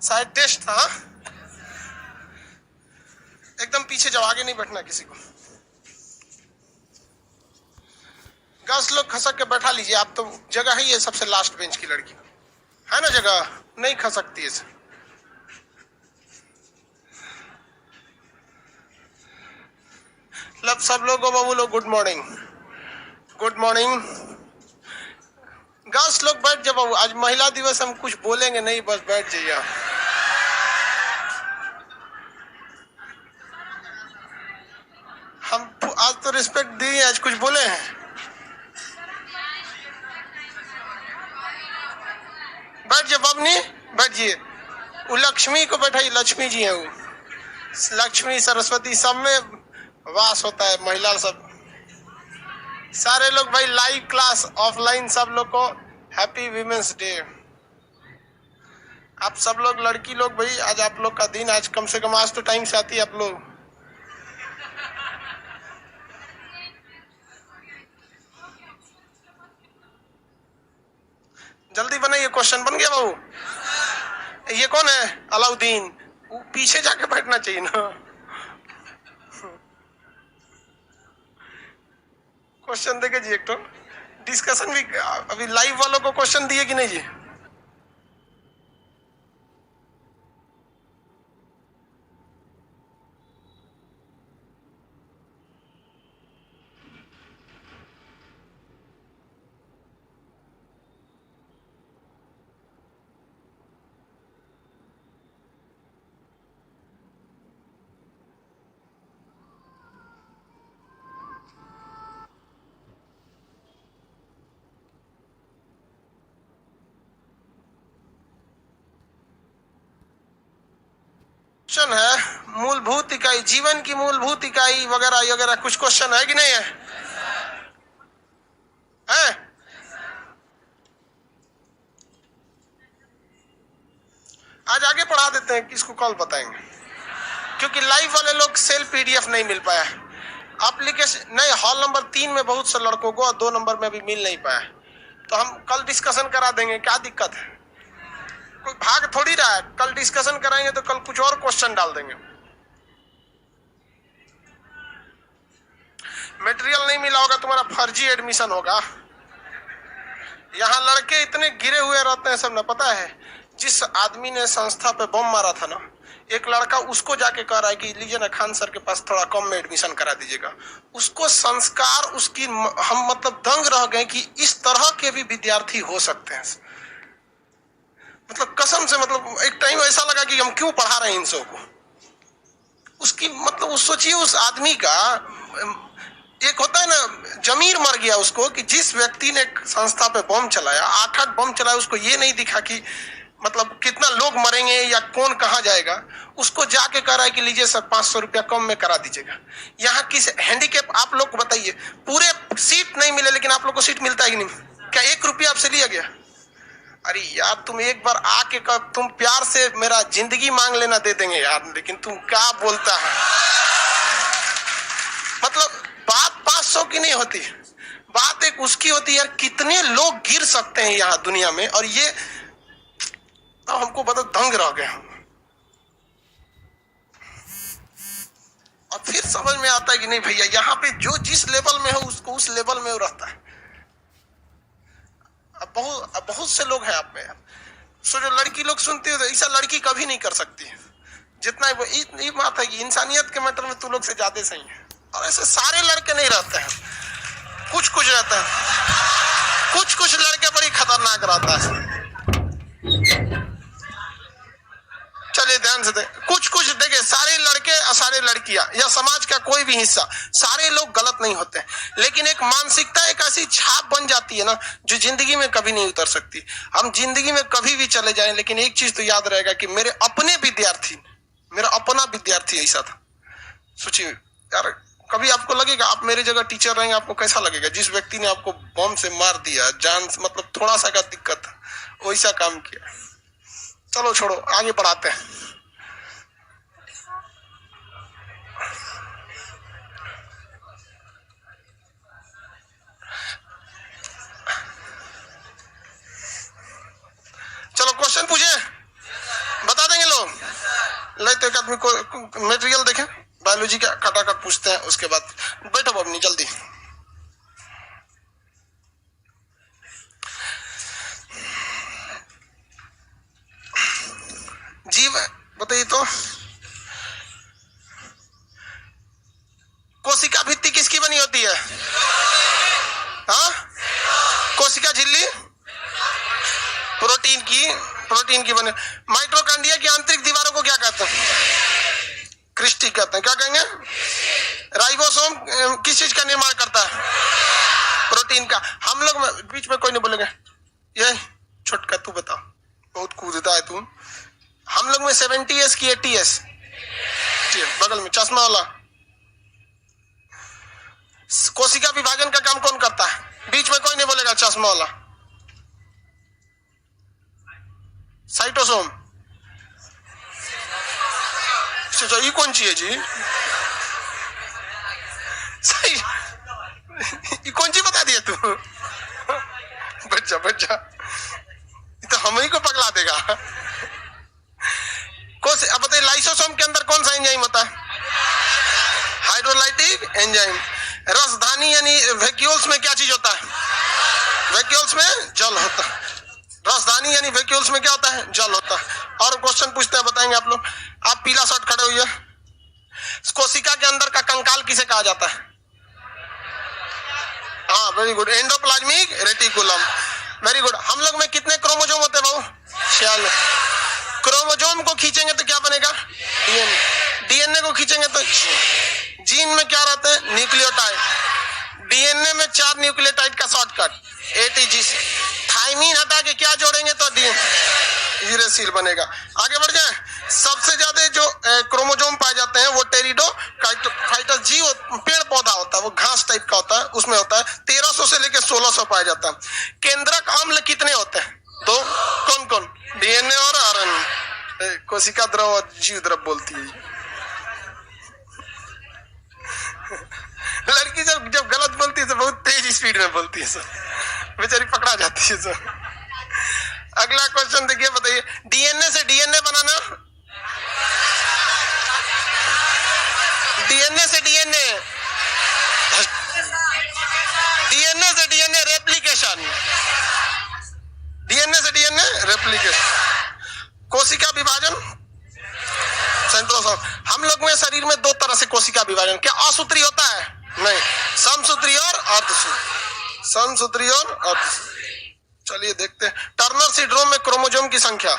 शायद टेस्ट था। एकदम पीछे जाओ, आगे नहीं बैठना किसी को। गर्ल्स लोग खसक के बैठा लीजिए, आप तो जगह ही है सबसे लास्ट बेंच की लड़की है ना, जगह नहीं खसकती है। सब लोग को बोलो good morning, good morning. Girls लोग बैठ जाओ बाबू, आज महिला दिवस, हम कुछ बोलेंगे नहीं, बस बैठ जाइए। हम आज तो रिस्पेक्ट दिए, आज कुछ बोले हैं? बैठ जाओ बबनी, बैठिए। वो लक्ष्मी को बैठाइए, लक्ष्मी जी है वो, लक्ष्मी सरस्वती सब में वास होता है महिला सब। सारे लोग भाई लाइव क्लास ऑफलाइन, सब लोग को हैप्पी वीमेंस डे। आप सब लोग लड़की लोग भाई, आज आप लोग का दिन, आज कम से कम आज तो टाइम से आती है आप लोग। जल्दी बनाइए, क्वेश्चन बन गया बाबू। ये कौन है? अलाउद्दीन। पीछे जाके बैठना चाहिए ना। क्वेश्चन देखे जी, एक तो डिस्कशन भी अभी लाइव वालों को क्वेश्चन दिए कि नहीं जी? क्वेश्चन है मूलभूत इकाई, जीवन की मूलभूत इकाई वगैरह वगैरह, कुछ क्वेश्चन है कि नहीं है? है? आज आगे पढ़ा देते हैं, किसको कॉल बताएंगे, क्योंकि लाइव वाले लोग सेल पीडीएफ नहीं मिल पाया। एप्लीकेशन नहीं, हॉल नंबर 3 में बहुत से लड़कों को, और 2 नंबर में अभी मिल नहीं पाया, तो हम कल डिस्कशन करा देंगे। क्या दिक्कत है? कोई भाग थोड़ी रहा है, कल डिस्कशन कराएंगे तो कल कुछ और क्वेश्चन डाल देंगे। मटेरियल नहीं मिला होगा, तुम्हारा फर्जी एडमिशन होगा। यहाँ लड़के इतने गिरे हुए रहते हैं सब ना, पता है? जिस आदमी ने संस्था पे बम मारा था ना, एक लड़का उसको जाके कह रहा है कि लीजिए ना खान सर के पास थोड़ा कम में एडमिशन करा दीजिएगा। उसको संस्कार, उसकी हम मतलब दंग रह गए कि इस तरह के भी विद्यार्थी हो सकते हैं। मतलब कसम से, मतलब एक टाइम ऐसा लगा कि हम क्यों पढ़ा रहे हैं इन सबको। उसकी मतलब उस सोचिए, उस आदमी का एक होता है ना, जमीर मर गया उसको, कि जिस व्यक्ति ने संस्था पे बम चलाया, 8-8 बम चलाया, उसको ये नहीं दिखा कि मतलब कितना लोग मरेंगे या कौन कहाँ जाएगा। उसको जाके कह रहा है कि लीजिए सर 500 रुपया कम में करा दीजिएगा। यहाँ किस हैंडीकैप, आप लोग बताइए, पूरे सीट नहीं मिले लेकिन आप लोग को सीट मिलता है कि नहीं? क्या 1 रुपया आपसे लिया गया? अरे यार, तुम एक बार आके तुम प्यार से मेरा जिंदगी मांग लेना, दे देंगे यार, लेकिन तुम क्या बोलता है। मतलब बात 500 की नहीं होती, बात एक उसकी होती है यार, कितने लोग गिर सकते हैं यहाँ दुनिया में, और ये तो हमको बता दंग रह गए हम। और फिर समझ में आता है कि नहीं भैया, यहाँ पे जो जिस लेवल में हो उसको उस लेवल में वो रहता है। अब बहुत से लोग हैं आप में, सो जो लड़की लोग सुनते हो, ऐसा लड़की कभी नहीं कर सकती जितना ये बात है कि इंसानियत के मैटर में तू लोग से ज्यादा सही है। और ऐसे सारे लड़के नहीं रहते हैं, कुछ कुछ रहते हैं, कुछ लड़के बड़ी खतरनाक रहता है। चलिए ध्यान से कुछ देखिए, सारे लड़के और सारे लड़कियां या समाज का कोई भी हिस्सा, सारे लोग गलत नहीं होते, लेकिन एक मानसिकता, एक ऐसी छाप बन जाती है ना, जो जिंदगी में कभी नहीं उतर सकती। हम जिंदगी में कभी भी चले जाएं, लेकिन एक चीज तो याद रहेगा कि मेरे अपने विद्यार्थी, मेरा अपना विद्यार्थी ऐसा था। सोचिए यार, कभी आपको लगेगा, आप मेरी जगह टीचर रहेंगे, आपको कैसा लगेगा? जिस व्यक्ति ने आपको बम से मार दिया, जान मतलब थोड़ा सा का दिक्कत, वैसा काम किया। चलो छोड़ो, आगे पढ़ाते हैं। चलो क्वेश्चन पूछे, बता देंगे। एनाटॉमी को मटेरियल देखें, बायोलॉजी का खटाखट पूछते हैं, उसके बाद बैठो अपनी जल्दी। जीव बताइए तो कोशिका भित्ति किसकी बनी होती है? हाँ, कोशिका झिल्ली प्रोटीन की बने। माइटोकॉन्ड्रिया की आंतरिक दीवारों को क्या कहते हैं? क्रिस्टी कहते हैं। क्या कहेंगे? राइबोसोम किस चीज का निर्माण करता है? प्रोटीन का। हम लोग में बीच में कोई नहीं बोलेगा, ये छोटका तू बता, बहुत कूदता है तू। हम लोग में 70S की 80S, बगल में चश्मा वाला। कोशिका विभाजन का काम कौन करता है? बीच में कोई नहीं बोलेगा, चश्मा वाला। साइटोसोम। ये कौन सी है जी? सही, ये कौन सी बता दिया तू? बच्चा तो हम ही को पगला देगा। अब बताइए, लाइसोसोम के अंदर कौन सा एंजाइम होता है? Hydrolytic enzyme. रसधानी यानी वैक्यूल्स में क्या चीज होता है? वैक्यूल्स में जल होता है। रसधानी यानी वैक्यूल्स में क्या होता है? जल होता है। और क्वेश्चन पूछते हैं, बताएंगे आप लोग। आप पीला शर्ट खड़े हुए, कोशिका के अंदर का कंकाल किसे कहा जाता है? हाँ, very good, endoplasmic reticulum. Very good. हम लोग में कितने क्रोमोसोम होते हैं बाबू? 46। क्रोमोसोम को खींचेंगे तो क्या बनेगा? डीएनए को खींचेंगे तो जीन में क्या रहता है? न्यूक्लियोटाइड। डीएनए में 4 न्यूक्लियोटाइड का शॉर्टकट ATG। थाइमीन हटा के क्या जोड़ेंगे तो यूरेसिल बनेगा। आगे बढ़ जाए। सबसे ज्यादा जो क्रोमोसोम पाए जाते हैं वो टेरिडोफाइटस जीव पेड़ पौधा होता है, वो घास टाइप का होता है, उसमें होता है। 1300 से लेकर 1600 पाया जाता है। केंद्रक अम्ल कितने होते हैं? 2। कौन कौन? डीएनए और आरएनए। कोशिका द्रव और जीव द्रव बोलती है। लड़की जब गलत बोलती है तो बहुत तेज स्पीड में बोलती है सर, बेचारी पकड़ा जाती है सर। अगला क्वेश्चन देखिए, बताइए, डीएनए से डीएनए बनाना, डीएनए से डीएनए, डीएनए से डीएनए रेप्लिकेशन, डीएनए से डीएनए रेप्लिकेशन। कोशिका विभाजन, सेंट्रोसोम। हम लोग में शरीर में 2 तरह से कोशिका विभाजन, क्या असूत्री होता है? नहीं, समसूत्री और अर्धसूत्री। समसूत्री और अर्धसूत्री। चलिए देखते हैं। टर्नर सिंड्रोम में क्रोमोसोम की संख्या,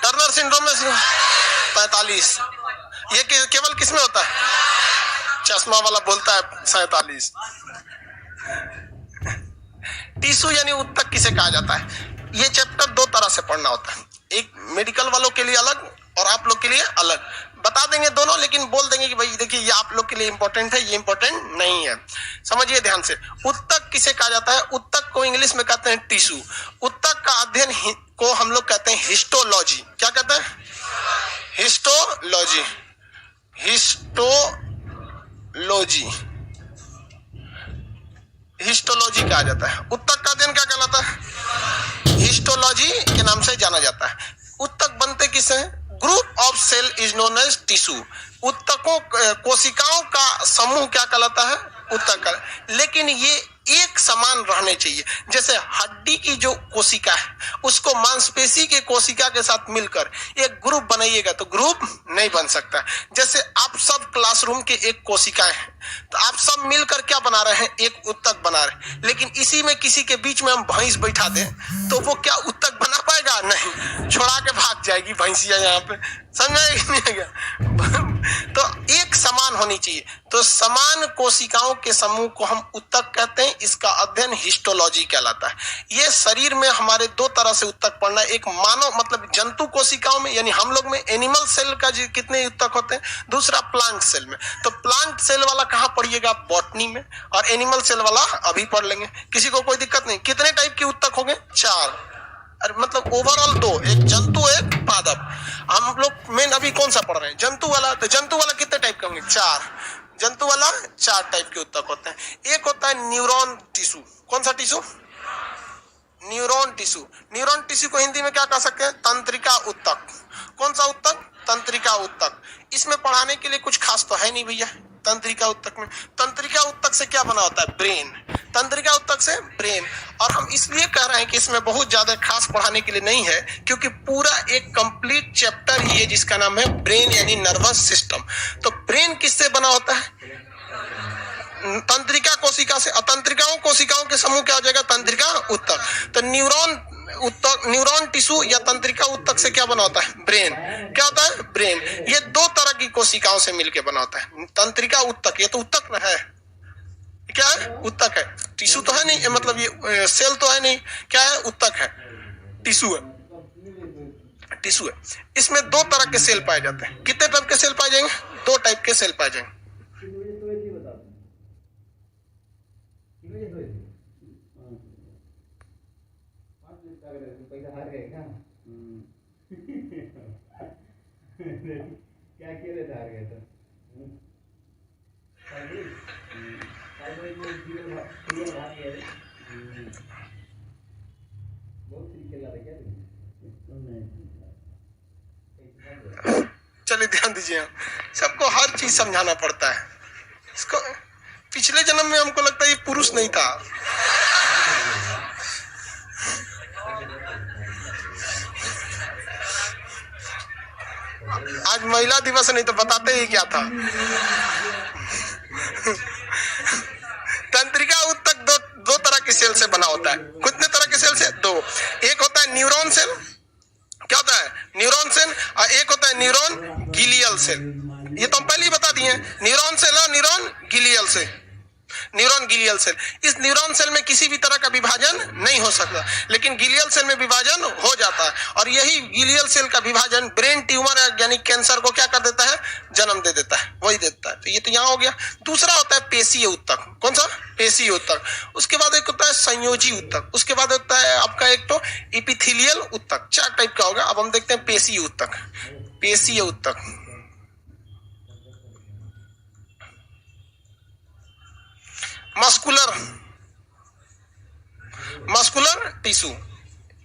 टर्नर सिंड्रोम में 45। ये केवल किस में होता है? चश्मा वाला बोलता है 47। टिश्यू यानी उत्तक किसे कहा जाता है? ये चैप्टर 2 तरह से पढ़ना होता है, एक मेडिकल वालों के लिए अलग और आप लोग के लिए अलग। बता देंगे दोनों, लेकिन बोल देंगे कि भाई देखिए ये आप लोग के लिए इंपॉर्टेंट है, ये इंपॉर्टेंट नहीं है। समझिए ध्यान से। उत्तक किसे कहा जाता है? उत्तक को इंग्लिश में कहते हैं टिश्यू। उत्तक का अध्ययन को हम लोग कहते हैं हिस्टोलॉजी। क्या कहते हैं? हिस्टोलॉजी। हिस्टोलॉजी, हिस्टोलॉजी कहा जाता है। उत्तक का अध्ययन क्या कहलाता है? हिस्टोलॉजी के नाम से जाना जाता है। उत्तक बनते किससे हैं? Group of cell is known as tissue. उत्तकों, कोशिकाओं का समूह क्या कहलाता है? उत्तक का। लेकिन ये एक समान रहने चाहिए। जैसे हड्डी की जो कोशिका है उसको मांसपेशी के कोशिका के साथ मिलकर एक ग्रुप बनाइएगा तो ग्रुप नहीं बन सकता। जैसे आप सब क्लासरूम के एक कोशिकाएं हैं तो आप सब मिलकर क्या बना रहे हैं? एक उत्तक बना रहे हैं। लेकिन इसी में किसी के बीच में हम भैंस बैठा दें तो वो क्या उत्तक बना पाएगा? नहीं, छोड़ा के भाग जाएगी भैंसिया यहाँ पे। समझ तो एक समान होनी चाहिए। तो समान कोशिकाओं के समूह को हम उत्तक कहते हैं। इसका अध्ययन हिस्टोलॉजी कहलाता है। ये शरीर में हमारे 2 तरह से उत्तक पढ़ना है। एक मानव मतलब जंतु कोशिकाओं में, यानी हम लोग में एनिमल सेल का कितने उत्तक होते हैं, दूसरा प्लांट सेल में। तो प्लांट सेल वाला कहाँ पढ़िएगा? बॉटनी में। और एनिमल सेल वाला अभी पढ़ लेंगे, किसी को कोई दिक्कत नहीं। कितने टाइप के उत्तक होंगे? 4। मतलब ओवरऑल 2, एक जंतु एक पादप। हम लोग मेन अभी कौन सा पढ़ रहे हैं? जंतु वाला। तो जंतु वाला कितने टाइप के होंगे? 4। जंतु वाला 4 टाइप के उत्तक होते हैं। एक होता है न्यूरॉन टिश्यू। कौन सा tissue? Neuron tissue. Neuron tissue को हिंदी में क्या कह सकते हैं? तंत्रिका उत्तक। कौन सा उत्तक? तंत्रिका उत्तक। इसमें पढ़ाने के लिए कुछ खास तो है नहीं भैया। तंत्रिका उत्तक में, तंत्रिका उत्तक से क्या बना होता है? ब्रेन। तंत्रिका उत्तक से ब्रेन। और हम इसलिए कह रहे हैं कि इसमें बहुत ज्यादा खास पढ़ाने के लिए नहीं है, क्योंकि पूरा एक कंप्लीट चैप्टर ही है जिसका नाम है ब्रेन यानी नर्वस सिस्टम। तो ब्रेन किससे बना होता है? तंत्रिका कोशिका से। अतंत्रिकाओं कोशिकाओं के समूह क्या हो जाएगा? तंत्रिका उत्तक। तो न्यूरॉन उत्तक, न्यूरॉन टिश्यू या तंत्रिका उत्तक से क्या बना होता है? ब्रेन। क्या होता है? ब्रेन। ये दो तरह की कोशिकाओं से मिलकर बना होता है। तंत्रिका उत्तक, ये तो उत्तक न है, क्या है? उत्तक है। टिश्यू तो है नहीं, मतलब ये सेल तो है नहीं, क्या है? उत्तक है, टिश्यू है, टिश्यू है। इसमें दो तरह के सेल पाए जाते हैं। कितने टाइप के सेल पाए जाएंगे? दो टाइप के सेल पाए जाएंगे। क्या खेले था गए तो चलिए ध्यान दीजिए, सबको हर चीज समझाना पड़ता है। इसको पिछले जन्म में हमको लगता है ये पुरुष नहीं था। आज महिला दिवस नहीं तो बताते ही क्या था। तंत्रिका उत्तक दो तरह के सेल से बना होता है। कितने तरह के सेल से? दो। एक होता है न्यूरॉन सेल। क्या होता है? Neuron cell. और एक होता है न्यूरॉन गिलियल सेल। ये तो हम पहले ही बता दिए, न्यूरॉन सेल और neuron glial cell. Neuron glial cell, इस न्यूरॉन सेल में किसी भी तरह का विभाजन नहीं हो सकता, लेकिन गिलियल सेल में विभाजन हो जाता है। और यही गिलियल सेल का विभाजन ब्रेन ट्यूमर यानी कैंसर को क्या कर देता है? जन्म दे देता है, वही देता है। तो ये तो यहाँ हो गया। दूसरा होता है पेशीय उत्तक। कौन सा? पेशीय उत्तक। उसके बाद एक होता है संयोजी उत्तक। उसके बाद होता है आपका एक तो एपिथेलियल उत्तक। 4 टाइप का होगा। अब हम देखते हैं पेशीय उत्तक। पेशीय उत्तक, मस्कुलर टिश्यू।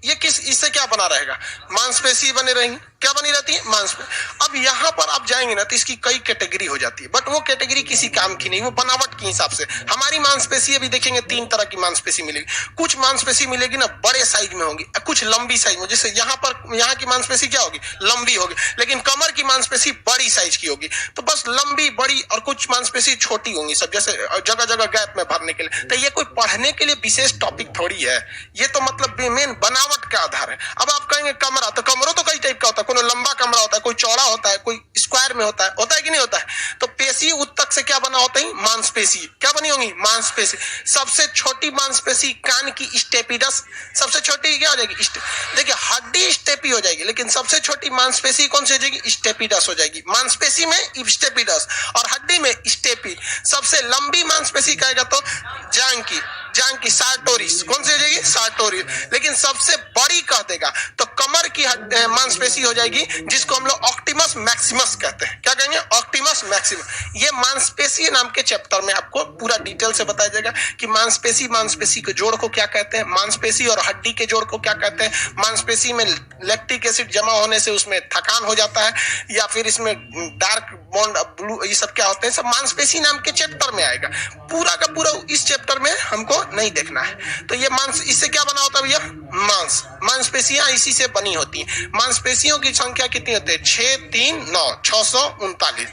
ये किस, इससे क्या बना रहेगा? मांसपेशी बने रहेंगी। क्या बनी रहती है? मांसपेशी। अब यहाँ पर आप जाएंगे ना तो इसकी कई कैटेगरी हो जाती है, बट वो कैटेगरी किसी काम की नहीं, वो बनावट के हिसाब से। हमारी मांसपेशी अभी देखेंगे 3 तरह की मांसपेशी मिलेगी। कुछ मांसपेशी मिलेगी ना बड़े साइज में होगी, कुछ लंबी साइज में। जैसे यहाँ की मांसपेशी क्या होगी? लंबी होगी। लेकिन कमर की मांसपेशी बड़ी साइज की होगी। तो बस लंबी बड़ी और कुछ मांसपेशी छोटी होंगी, सब जैसे जगह जगह गैप में भरने के लिए। तो ये कोई पढ़ने के लिए विशेष टॉपिक थोड़ी है, ये तो मतलब मेन बनावट का आधार है। अब आप कहेंगे कमरा, तो कमरों तो कई टाइप का होता है। कोई लंबा कमरा होता है, कोई चौड़ा होता है, कोई स्क्वायर में होता है कि नहीं होता है? तो पेशी उत्तक से क्या बना होता है? मांसपेशी। क्या बनी होंगी? मांसपेशी। सबसे छोटी मांसपेशी कान की स्टेपिडस। सबसे छोटी क्या हो जाएगी? देखिए हड्डी स्टेपी हो जाएगी, लेकिन सबसे छोटी मांसपेशी कौन सी हो जाएगी? स्टेपिडस हो जाएगी। मांसपेशी में स्टेपिडस और हड्डी में स्टेपी। सबसे लंबी मांसपेशी कहेगा तो जांग की सार्टोरिस। कौन सी हो जाएगी? सार्टोरिस। लेकिन सबसे बड़ी कह देगा तो कमर की मांसपेशी हो जाएगी, जिसको हम लोग ऑप्टिमस मैक्सिमस कहते हैं। क्या कहेंगे? Optimus Maximus. ये मांसपेशी नाम के चैप्टर में आपको पूरा डिटेल से बताया जाएगा कि मांसपेशी के जोड़ को क्या कहते हैं, मांसपेशी और हड्डी के जोड़ को क्या कहते हैं, मांसपेशी में लैक्टिक एसिड जमा होने से उसमें थकान हो जाता है, या फिर इसमें डार्क बॉन्ड ब्लू, ये सब क्या होते हैं, सब मांसपेशी नाम के चैप्टर में आएगा। पूरा का पूरा इस चैप्टर में हमको नहीं देखना है। तो ये मांस, इससे क्या बना होता है भैया? मांसपेशियां इसी से बनी होती हैं। मांसपेशियों की संख्या कितनी होती है? 6, 3, 9, 639।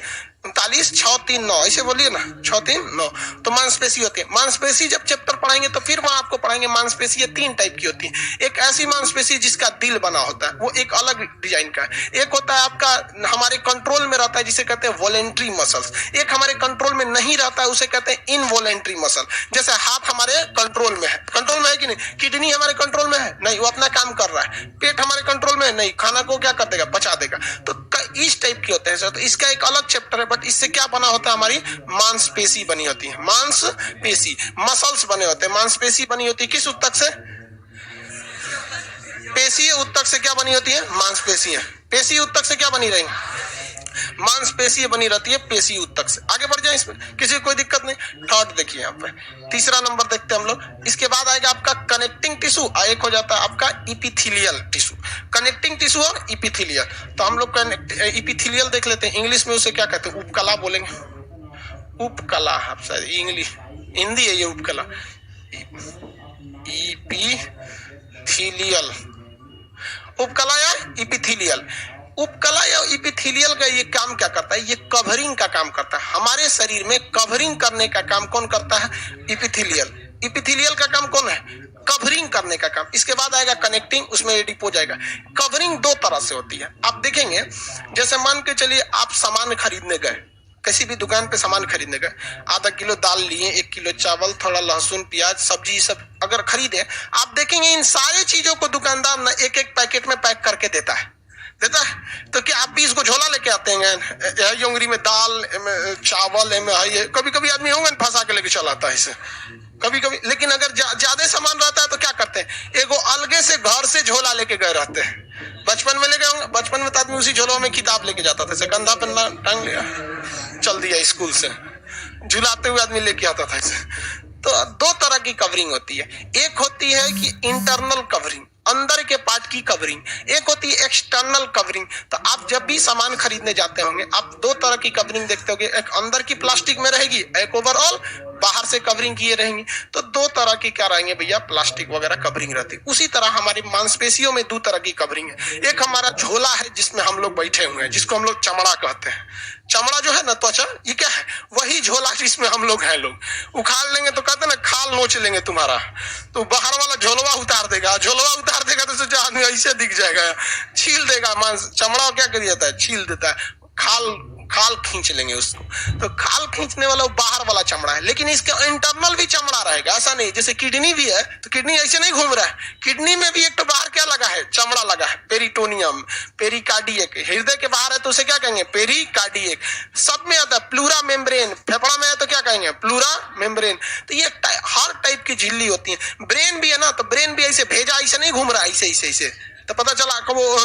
39, 6, 3, 9 ऐसे बोलिए ना, 6, 3, 9। तो मांसपेशी होती है। मांसपेशी जब चैप्टर पढ़ाएंगे तो फिर वहां आपको पढ़ाएंगे मांसपेशी ये 3 टाइप की होती है। एक ऐसी मांसपेशी जिसका दिल बना होता है, वो एक अलग डिजाइन का है। एक होता है आपका हमारे कंट्रोल में रहता है, जिसे कहते हैं वॉलेंट्री मसल्स। एक हमारे कंट्रोल में नहीं रहता है, उसे कहते हैं इनवॉलेंट्री मसल। जैसे हाथ हमारे कंट्रोल में है कि नहीं? किडनी हमारे कंट्रोल में है नहीं, वो अपना काम कर रहा है। पेट हमारे कंट्रोल में है नहीं, खाना को क्या कर देगा? पचा देगा। तो इस टाइप की होते हैं सर। तो इसका एक अलग चैप्टर है, बट इससे क्या बना होता है? हमारी मांसपेशी बनी होती है। मांसपेशी, मसल्स बने होते हैं। मांसपेशी बनी होती है किस उत्तक से? पेशीय उत्तक से। क्या बनी होती है? मांसपेशियां। पेशीय उत्तक से क्या बनी रहेंगी? मांसपेशी बनी रहती है पेशी ऊतक से। आगे बढ़ जाए, इसमें किसी को कोई दिक्कत नहीं। थर्ड देखिए यहाँ पे, तीसरा नंबर देखते हैं हम लोग। इसके बाद आएगा आपका कनेक्टिंग टिश्यू, एक हो जाता है आपका इपिथेलियल टिश्यू। कनेक्टिंग टिश्यू और इपिथेलियल, तो हम लोग इपिथेलियल देख लेते हैं। इंग्लिश में उसे क्या कहते हैं? उपकला बोलेंगे, उपकला। आप शायद इंग्लिश, हिंदी है ये उपकला, इपिथेलियल, उपकला या इपिथेलियल। उपकला या इपिथेलियल का ये काम क्या करता है? ये कवरिंग का काम करता है। हमारे शरीर में कवरिंग करने का काम कौन करता है? इपिथेलियल। इपिथेलियल का काम कौन है? कवरिंग करने का काम। इसके बाद आएगा कनेक्टिंग, उसमें एडिपो जाएगा। कवरिंग दो तरह से होती है, आप देखेंगे। जैसे मान के चलिए आप सामान खरीदने गए, किसी भी दुकान पे सामान खरीदने गए, आधा किलो दाल लिए, 1 किलो चावल, थोड़ा लहसुन, प्याज, सब्जी, सब अगर खरीदे, आप देखेंगे इन सारी चीजों को दुकानदार ना एक एक पैकेट में पैक करके देता है। तो क्या आप 20 को झोला लेके आते हैं? योंगरी में दाल, चावल, कभी कभी आदमी होंगे फंसा के लेके चला आता है इसे, कभी कभी। लेकिन अगर ज्यादा सामान रहता है तो क्या करते हैं? एगो अलगे से घर से झोला लेके गए रहते हैं। बचपन में ले गए होंगे, बचपन में तो आदमी उसी झोलों में किताब लेके जाता था, कंधा पे टांग लिया, चल दिया स्कूल से, झुलाते हुए आदमी लेके आता था इसे। तो दो तरह की कवरिंग होती है, एक होती है कि इंटरनल कवरिंग, अंदर के पार्ट की कवरिंग, एक होती है एक्सटर्नल कवरिंग। तो आप जब भी सामान खरीदने जाते होंगे, आप दो तरह की कवरिंग देखते होंगे, एक अंदर की प्लास्टिक में रहेगी, एक ओवरऑल बाहर से कवरिंग किए रहेंगी। तो दो तरह की क्या रहेंगे भैया? प्लास्टिक वगैरह कवरिंग रहती है। उसी तरह हमारी मांसपेशियों में दो तरह की कवरिंग है। एक हमारा झोला है जिसमें हम लोग बैठे हुए हैं, जिसको हम लोग चमड़ा कहते हैं। चमड़ा जो है ना, त्वचा, ये क्या है? वही झोला जिसमें हम लोग हैं। लोग उखाड़ लेंगे तो कहते हैं ना, खाल नोच लेंगे तुम्हारा, तो बाहर वाला झोलवा उतार देगा। झोलवा उतार देगा तो सोचा आदमी ऐसे दिख जाएगा, छील देगा। मांस चमड़ा क्या कर देता है? छील देता है। खाल खींच लेंगे उसको, तो खाल खींचने वाला वो बाहर वाला चमड़ा है। लेकिन इसका इंटरनल भी चमड़ा रहेगा, ऐसा नहीं। जैसे किडनी भी है, तो किडनी ऐसे नहीं घूम रहा है, किडनी में भी एक तो बाहर क्या लगा है? चमड़ा लगा है, पेरिटोनियम, पेरिकार्डियक। हृदय के बाहर है तो उसे क्या कहेंगे? पेरिकार्डियक। सब में आता है प्लूरा मेम्ब्रेन, फेफड़ा में है तो क्या कहेंगे? Pleura membrane. तो ये हर टाइप की झिल्ली होती है। ब्रेन भी है ना, तो ब्रेन भी ऐसे भेजा ऐसे नहीं घूम रहा है, ऐसे तो पता चला कि वो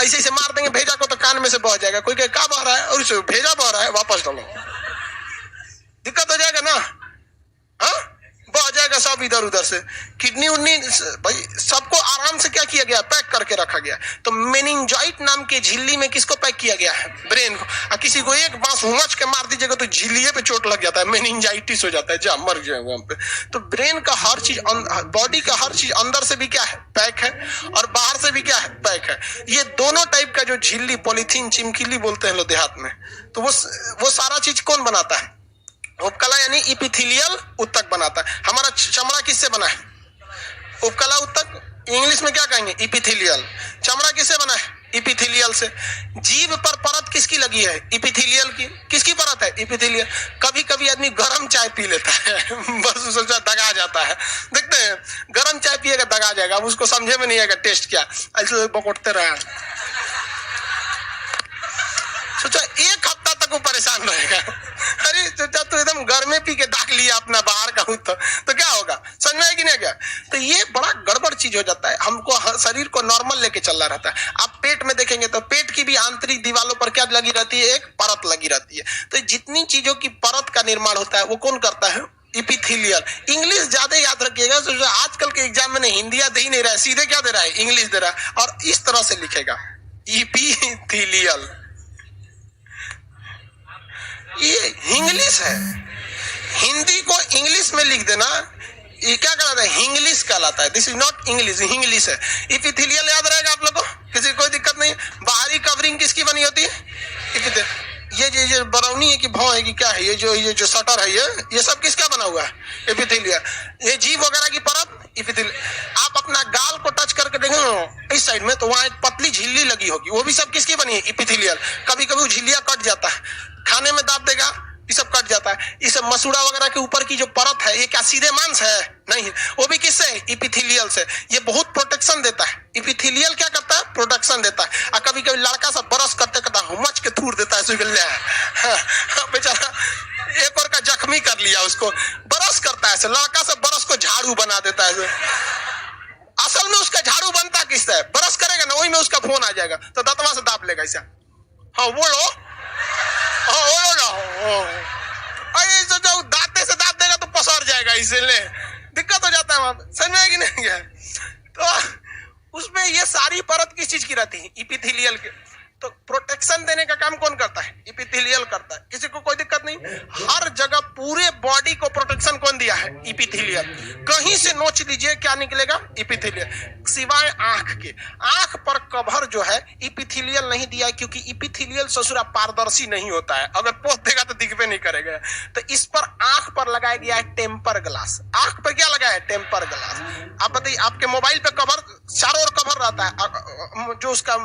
ऐसे मार देंगे भेजा को तो कान में से बह जाएगा। कोई कहे क्या बह रहा है, और उसे भेजा बह रहा है, वापस डालो, दिक्कत हो जाएगा ना। हाँ, बह जाएगा सब इधर उधर से। किडनी उन्नी भाई सबको आराम से क्या किया गया? पैक करके रखा गया। तो मेनिंजाइट नाम के झिल्ली में किसको पैक किया गया है? ब्रेन को। और किसी को एक बांस हुमच के मार दीजिएगा तो झिल्लिये पे चोट लग जाता है, मेनिंजाइटिस हो जाता है, जा मर जाएगा वहां पे। तो ब्रेन का हर चीज, बॉडी का हर चीज अंदर से भी क्या है? पैक है, और बाहर से भी क्या है? पैक है। ये दोनों टाइप का जो झिल्ली, पॉलीथीन, चिमकिली बोलते हैं लोग देहात में, तो वो सारा चीज कौन बनाता है? उपकला यानी इपिथेलियल ऊतक बनाता है। हमारा चमड़ा किससे बना है? उपकला ऊतक, इंग्लिश में क्या कहेंगे? इपिथेलियल। चमड़ा किससे बना है? इपिथेलियल से। जीभ पर परत किसकी लगी है? इपिथेलियल की। किसकी परत है? इपिथेलियल। कभी कभी आदमी गरम चाय पी लेता है बस सोचा दगा जाता है। देखते हैं, गरम चाय पिएगा दगा जाएगा, अब उसको समझे में नहीं आएगा टेस्ट क्या, ऐसे बकोटते रहे, सोचा 1 हफ्ता तक वो परेशान रहेगा। अरे सोचा तो एकदम घर में पी के दाग लिया अपना, बाहर का तो क्या होगा? समझ में आएगी नहीं क्या? तो ये बड़ा गड़बड़ चीज हो जाता है। हमको शरीर को नॉर्मल लेके चलना रहता है। आप पेट में देखेंगे तो पेट की भी आंतरिक दीवारों पर क्या लगी रहती है? एक परत लगी रहती है। तो जितनी चीजों की परत का निर्माण होता है वो कौन करता है? इपिथेलियल। इंग्लिश ज्यादा याद रखिएगा, तो आजकल के एग्जाम में हिंदी दे ही नहीं रहा है, सीधे क्या दे रहा है? इंग्लिश दे रहा है, और इस तरह से लिखेगा इपिथेलियल। ये इंग्लिश है, हिंदी को इंग्लिश में लिख देना, ये क्या कहलाता है? इंग्लिश कहलाता है। This is not English, English है। इपिथेलियल याद रहेगा आप लोग को, किसी कोई दिक्कत नहीं। बाहरी कवरिंग किसकी बनी होती है? ये बरौनी है कि भाव है कि क्या है? ये जो शटर है, ये सब किसका बना हुआ है? इपिथेलियल। ये जीभ वगैरह की परत इपिथेलियल। आप अपना गाल को टच करके देखेंगे इस साइड में, तो वहां एक पतली झिल्ली लगी होगी, वो भी सब किसकी बनी है? इपिथेलियल। कभी कभी वो झिल्लियां कट जाता है, खाने में दाब देगा, ये सब कट जाता है। इस मसूड़ा वगैरह के ऊपर की जो परत है, ये क्या सीधे मांस है? नहीं, वो भी किससे? इपिथेलियल से। ये बहुत प्रोटेक्शन देता है। इपिथेलियल क्या करता है? प्रोटेक्शन देता है। और कभी कभी लड़का सब ब्रश करते करता हुमच के थूर देता है, बेचारा एक और का जख्मी कर लिया, उसको ब्रश करता है, लड़का सब ब्रश को झाड़ू बना देता है। असल में उसका झाड़ू बनता किससे है? ब्रश करेगा ना, वही में उसका फोन आ जाएगा, तो दतवा से दाब लेगा ऐसा। हाँ बोलो, हाँ बोलो ना। अरे जो दांते से दांत देगा तो पसर जाएगा, इसलिए दिक्कत हो जाता है वहां पे। समझ में आया कि नहीं गया? तो उसमें ये सारी परत किस चीज की रहती है? इपिथेलियल के। तो प्रोटेक्शन देने का काम कौन करता है? इपिथेलियल करता है। किसी को कोई दिक्कत नहीं, हर जगह पूरे बॉडी को प्रोटेक्शन कौन दिया है? इपिथेलियल। कहीं से नोच लीजिए क्या निकलेगा? इपिथेलियल, सिवाय आंख के। आंख पर कवर जो है इपिथेलियल नहीं दिया है, क्योंकि इपिथेलियल ससुरा पारदर्शी नहीं होता है, अगर पोत देगा तो दिखबे नहीं करेगा। तो इस पर आंख पर लगाया गया है टेम्पर ग्लास। आंख पर क्या लगा है? Temper glass. आप बताइए, आपके मोबाइल पे कवर चारों ओर कवर रहता है, जो उसका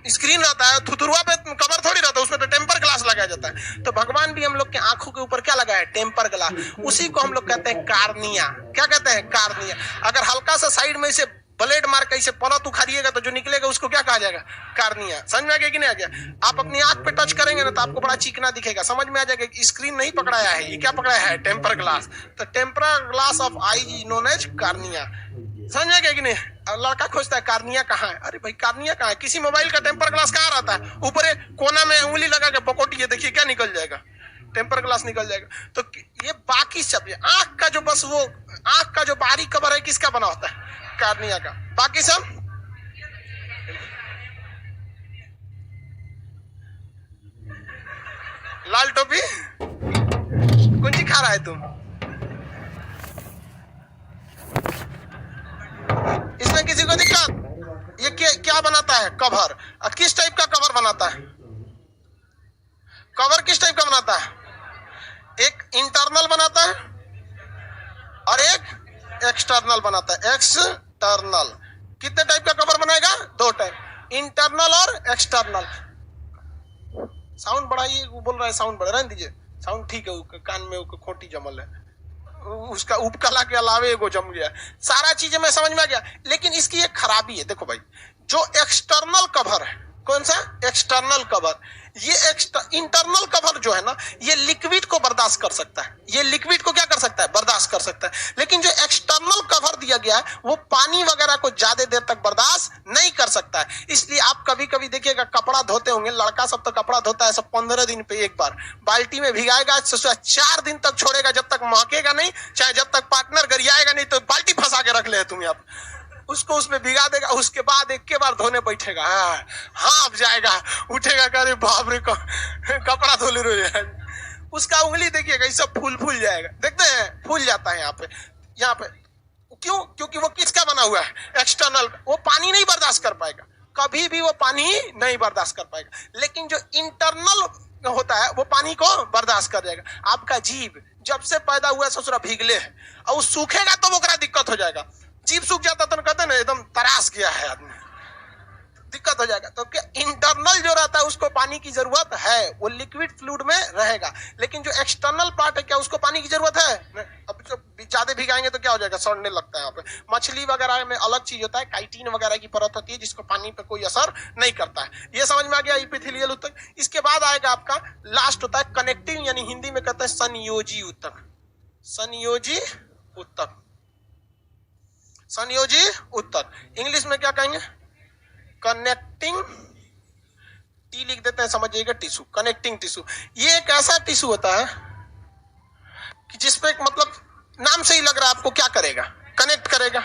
स्क्रीन रहता है, थुथुरुआ पे कवर थोड़ी रहता है, उसमें तो टेम्पर ग्लास लगाया जाता है। तो भगवान भी हम लोग के आंखों के ऊपर क्या लगा है? Temper glass. उसी को हम लोग कहते हैं कार्निया। क्या कहते हैं? कार्निया। अगर हल्का सा साइड में इसे ब्लेड मार के इसे पलट उखाड़िएगा तो जो निकलेगा उसको क्या कहा जाएगा? कार्निया। समझ में आ गया कि नहीं आ गया? आप अपनी आंख पे टच करेंगे ना तो आपको बड़ा चिकना दिखेगा, समझ में आ जाएगा। स्क्रीन नहीं पकड़ाया है, ये क्या पकड़ाया है? Temper glass. तो temper glass of eye known as cornea. समझ में आ गया कि नहीं? लड़का खोजता है कार्निया कहाँ है। अरे भाई कार्निया कहाँ है? किसी मोबाइल का टेम्पर ग्लास कहाँ रहता है? ऊपर कोना में उंगली लगा के पकोटिए, देखिए क्या निकल जाएगा? टेम्पर ग्लास निकल जाएगा। तो ये बाकी सब, आंख का जो बस वो आंख का जो बाहरी कवर है किसका बना होता है? कार्निया का। बाकी सब लाल टोपी कुंजी खा रहा है तुम? इसमें किसी को दिक्कत? ये क्या बनाता है? कवर। किस टाइप का कवर बनाता है? कवर किस टाइप का बनाता है? एक इंटरनल बनाता है और एक एक्सटर्नल बनाता है। एक्सटर्नल। कितने टाइप का कवर बनाएगा? 2 टाइप, इंटरनल और एक्सटर्नल। साउंड बढ़ाइए, वो बोल रहा है साउंड बढ़ा, रहने दीजिए। साउंड ठीक है, कान में खोटी जमल है, उसका उपकला के अलावे एगो जम गया। सारा चीजें मैं समझ में आ गया, लेकिन इसकी एक खराबी है। देखो भाई, जो एक्सटर्नल कवर है, कौन सा? External cover. ये इंटरनल कवर जो है ना, ये लिक्विड को बर्दाश्त कर सकता है। ये लिक्विड को क्या कर सकता है? बर्दाश्त कर सकता है। लेकिन जो एक्सटर्नल कवर दिया गया है वो पानी वगैरह को ज्यादा देर तक बर्दाश्त नहीं कर सकता है। इसलिए आप कभी कभी देखिएगा, कपड़ा धोते होंगे, लड़का सब तो कपड़ा धोता है सब 15 दिन पे एक बार, बाल्टी में भिगाएगा, 4 दिन तक छोड़ेगा, जब तक महकेगा नहीं, चाहे जब तक पार्टनर गरियाएगा नहीं, तो बाल्टी फंसा के रख ले तुम आप, उसको उसमें भिगा देगा। उसके बाद एक के बार धोने बैठेगा, हाँ जाएगा, उठेगा, करे बाप रे कपड़ा धो ले रहे। उसका उंगली देखिएगा, ये सब फूल जाएगा, देखते हैं फूल जाता है यहाँ पे। क्यों? क्योंकि वो किसका बना हुआ है? एक्सटर्नल। वो पानी नहीं बर्दाश्त कर पाएगा, कभी भी वो पानी नहीं बर्दाश्त कर पाएगा। लेकिन जो इंटरनल होता है वो पानी को बर्दाश्त कर जाएगा। आपका जीभ जब से पैदा हुआ ससुरा भीगले है, और सूखेगा तो वो दिक्कत हो जाएगा। जीभ सूख जाता तो कहते ना एकदम तरास गया है आदमी, दिक्कत हो जाएगा। तो क्या इंटरनल जो रहता है उसको पानी की जरूरत है, वो लिक्विड फ्लूइड में रहेगा। लेकिन जो एक्सटर्नल पार्ट है, क्या उसको पानी की जरूरत है? अब जो ज्यादा भिगाएंगे तो क्या हो जाएगा? सड़ने लगता है। यहाँ पे मछली वगैरह में अलग चीज होता है, काइटिन वगैरह की परत होती है जिसको पानी पे कोई असर नहीं करता है। ये समझ में आ गया? इपिथेलियल ऊतक। इसके बाद आएगा आपका लास्ट होता है कनेक्टिंग, यानी हिंदी में कहते हैं संयोजी ऊतक। संयोजी ऊतक, संयोजी ऊतक। इंग्लिश में क्या कहेंगे? कनेक्टिंग, टी लिख देते हैं, समझिएगा, टिश्यू, कनेक्टिंग टिश्यू। ये एक ऐसा टिश्यू होता है कि जिसपे मतलब नाम से ही लग रहा है आपको क्या करेगा? कनेक्ट करेगा।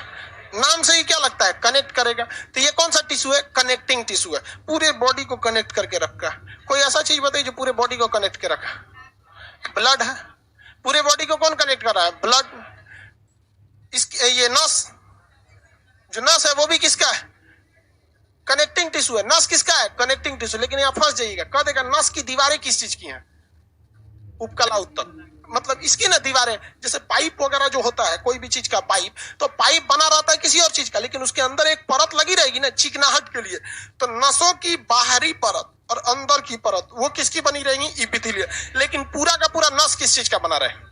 नाम से ही क्या लगता है? कनेक्ट करेगा। तो ये कौन सा टिश्यू है? कनेक्टिंग टिश्यू है। पूरे बॉडी को कनेक्ट करके रखा है। कोई ऐसा चीज बताइए जो पूरे बॉडी को कनेक्ट के रखा? ब्लड है। पूरे बॉडी को कौन कनेक्ट कर रहा है? ब्लड। इसकी ये नस, जो नस है वो भी किसका है? कनेक्टिंग टिश्यू है। नस किसका है? Connecting tissue. लेकिन यहाँ फंस जाइएगा, कह देगा नस की दीवारें किस चीज की हैं? उपकला ऊतक। मतलब इसकी ना दीवारें, जैसे पाइप वगैरह जो होता है, कोई भी चीज का पाइप, तो पाइप बना रहता है किसी और चीज का, लेकिन उसके अंदर एक परत लगी रहेगी ना चिकनाहट के लिए। तो नसों की बाहरी परत और अंदर की परत वो किसकी बनी रहेगी? इपिथेलियल। लेकिन पूरा का पूरा नस किस चीज का बना रहे?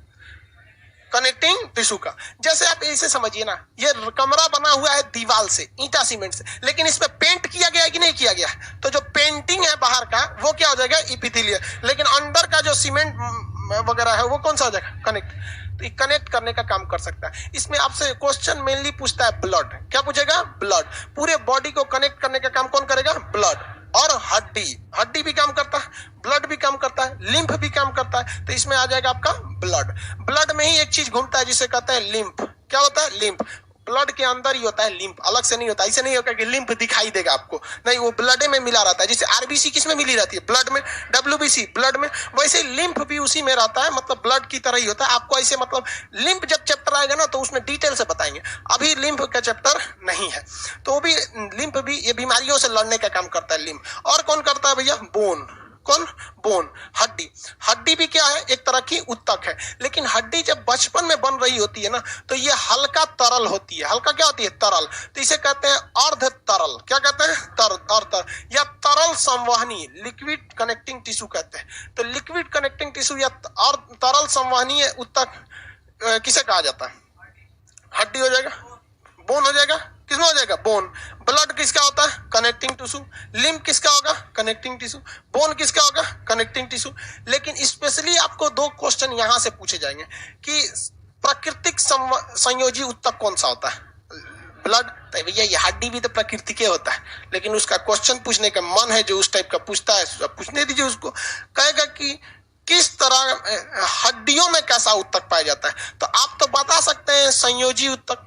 कनेक्टिंग टिश्यू का। जैसे आप इसे समझिए ना, ये कमरा बना हुआ है दीवार से, ईंटा सीमेंट से, लेकिन इस पे पेंट किया गया है कि नहीं किया गया? तो जो पेंटिंग है बाहर का वो क्या हो जाएगा? इपिथेलियल। लेकिन अंदर का जो सीमेंट वगैरह है वो कौन सा हो जाएगा? कनेक्ट। तो ये कनेक्ट करने का काम कर सकता है। इसमें आपसे क्वेश्चन मेनली पूछता है ब्लड। क्या पूछेगा? ब्लड। पूरे बॉडी को कनेक्ट करने का काम कौन करेगा? ब्लड। और हड्डी, हड्डी भी काम करता है, ब्लड भी काम करता है, लिम्फ भी काम करता है। तो इसमें आ जाएगा आपका ब्लड। ब्लड में ही एक चीज घूमता है जिसे कहते हैं लिम्फ। क्या होता है? लिम्फ। ब्लड के अंदर ही होता है लिम्फ, अलग से नहीं होता। ऐसे नहीं होगा कि लिम्फ दिखाई देगा आपको, नहीं, वो ब्लड में मिला रहता है। जैसे आरबीसी किस में मिली रहती है? ब्लड में। डब्ल्यूबीसी ब्लड में। वैसे लिम्फ भी उसी में रहता है, मतलब ब्लड की तरह ही होता है। आपको ऐसे मतलब लिम्फ जब चैप्टर आएगा ना तो उसमें डिटेल से बताएंगे, अभी लिम्फ का चैप्टर नहीं है। तो वो भी लिम्फ भी ये बीमारियों से लड़ने का काम करता है लिम्फ। और कौन करता है भैया? बोन। कौन? बोन, हड्डी। हड्डी भी क्या है? एक तरह की ऊतक है। लेकिन हड्डी जब बचपन में बन रही होती है ना तो ये हल्का तरल होती है। हल्का क्या होती है? तरल। तो इसे कहते हैं अर्ध तरल। क्या कहते हैं? अर्ध या तरल संवहनी, लिक्विड कनेक्टिंग टिश्यू कहते हैं। तो लिक्विड कनेक्टिंग टिश्यू या तरल संवहनीय ऊतक किसे कहा जाता है? हड्डी हो जाएगा, बोन हो जाएगा। किसमें हो जाएगा? बोन। ब्लड किसका होता है? Connecting tissue. लिम्फ किसका होगा? Connecting tissue. बोन किसका होगा? Connecting tissue. लेकिन स्पेशली आपको दो क्वेश्चन यहां से पूछे जाएंगे कि प्राकृतिक संयोजी ऊतक कौन सा होता है? ब्लड। तो भैया ये हड्डी भी तो प्रकृति के होता है, लेकिन उसका क्वेश्चन पूछने का मन है जो उस टाइप का पूछता है, पूछने दीजिए उसको। कहेगा कि किस तरह हड्डियों में कैसा ऊतक पाया जाता है? तो आप तो बता सकते हैं संयोजी ऊतक,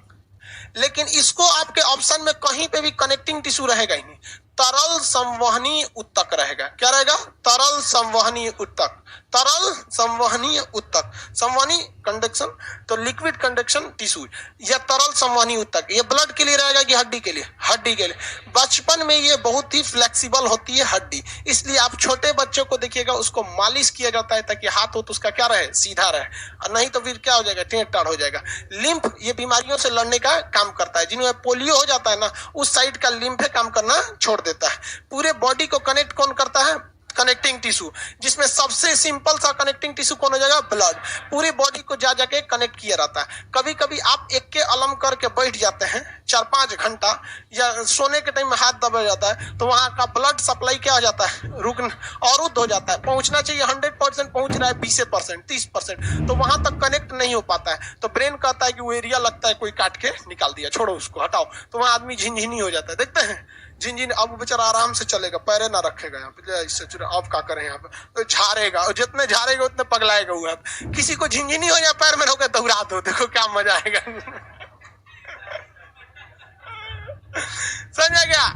लेकिन इसको आपके ऑप्शन में कहीं पे भी कनेक्टिंग टिश्यू रहेगा ही नहीं, तरल संवहनी ऊतक रहेगा। क्या रहेगा? तरल संवहनी ऊतक। तरल संवहनीय ऊतक, संवहनी कंडक्शन, तो लिक्विड कंडक्शन टिश्यू या तरल संवहनी ऊतक। ये ब्लड के लिए रहेगा कि हड्डी के लिए? हड्डी के लिए। बचपन में ये बहुत ही फ्लेक्सिबल होती है हड्डी, इसलिए आप छोटे बच्चों को देखिएगा उसको मालिश किया जाता है ताकि हाथ हो तो उसका क्या रहे? सीधा रहे, और नहीं तो फिर क्या हो जाएगा? टेढ़ टाढ़ हो जाएगा। लिम्फ ये बीमारियों से लड़ने का काम करता है। जिन्हें पोलियो हो जाता है ना, उस साइड का लिम्फ काम करना छोड़ देता है। पूरे बॉडी को कनेक्ट कौन करता है? कनेक्टिंग टिश्यू, जिसमें सबसे सिंपल सा कनेक्टिंग टिश्यू कौन हो जाएगा? ब्लड। पूरी बॉडी को जा जाके कनेक्ट किया रहता है। कभी कभी आप एक के अलम करके बैठ जाते हैं 4-5 घंटा, या सोने के टाइम में हाथ दबा जाता है तो वहां का ब्लड सप्लाई क्या हो जाता है? अवरुद्ध हो जाता है। पहुंचना चाहिए 100%, पहुंच रहा है 20%, 30%, तो वहां तक कनेक्ट नहीं हो पाता है। तो ब्रेन कहता है कि वो एरिया लगता है कोई काट के निकाल दिया, छोड़ो उसको, हटाओ। तो वहां आदमी झिनझिनी हो जाता है। देखते हैं झिनझिन। अब बेचारा आराम से चलेगा, पैरे ना रखेगा यहाँ पे, इससे अब क्या करें यहाँ पे? तो झाड़ेगा, और जितने झाड़ेगा उतने पगलाएगा हुआ। किसी को झिनझिनी हो या पैर में होकर दौड़ा दो, देखो क्या मजा आएगा। समझ गया?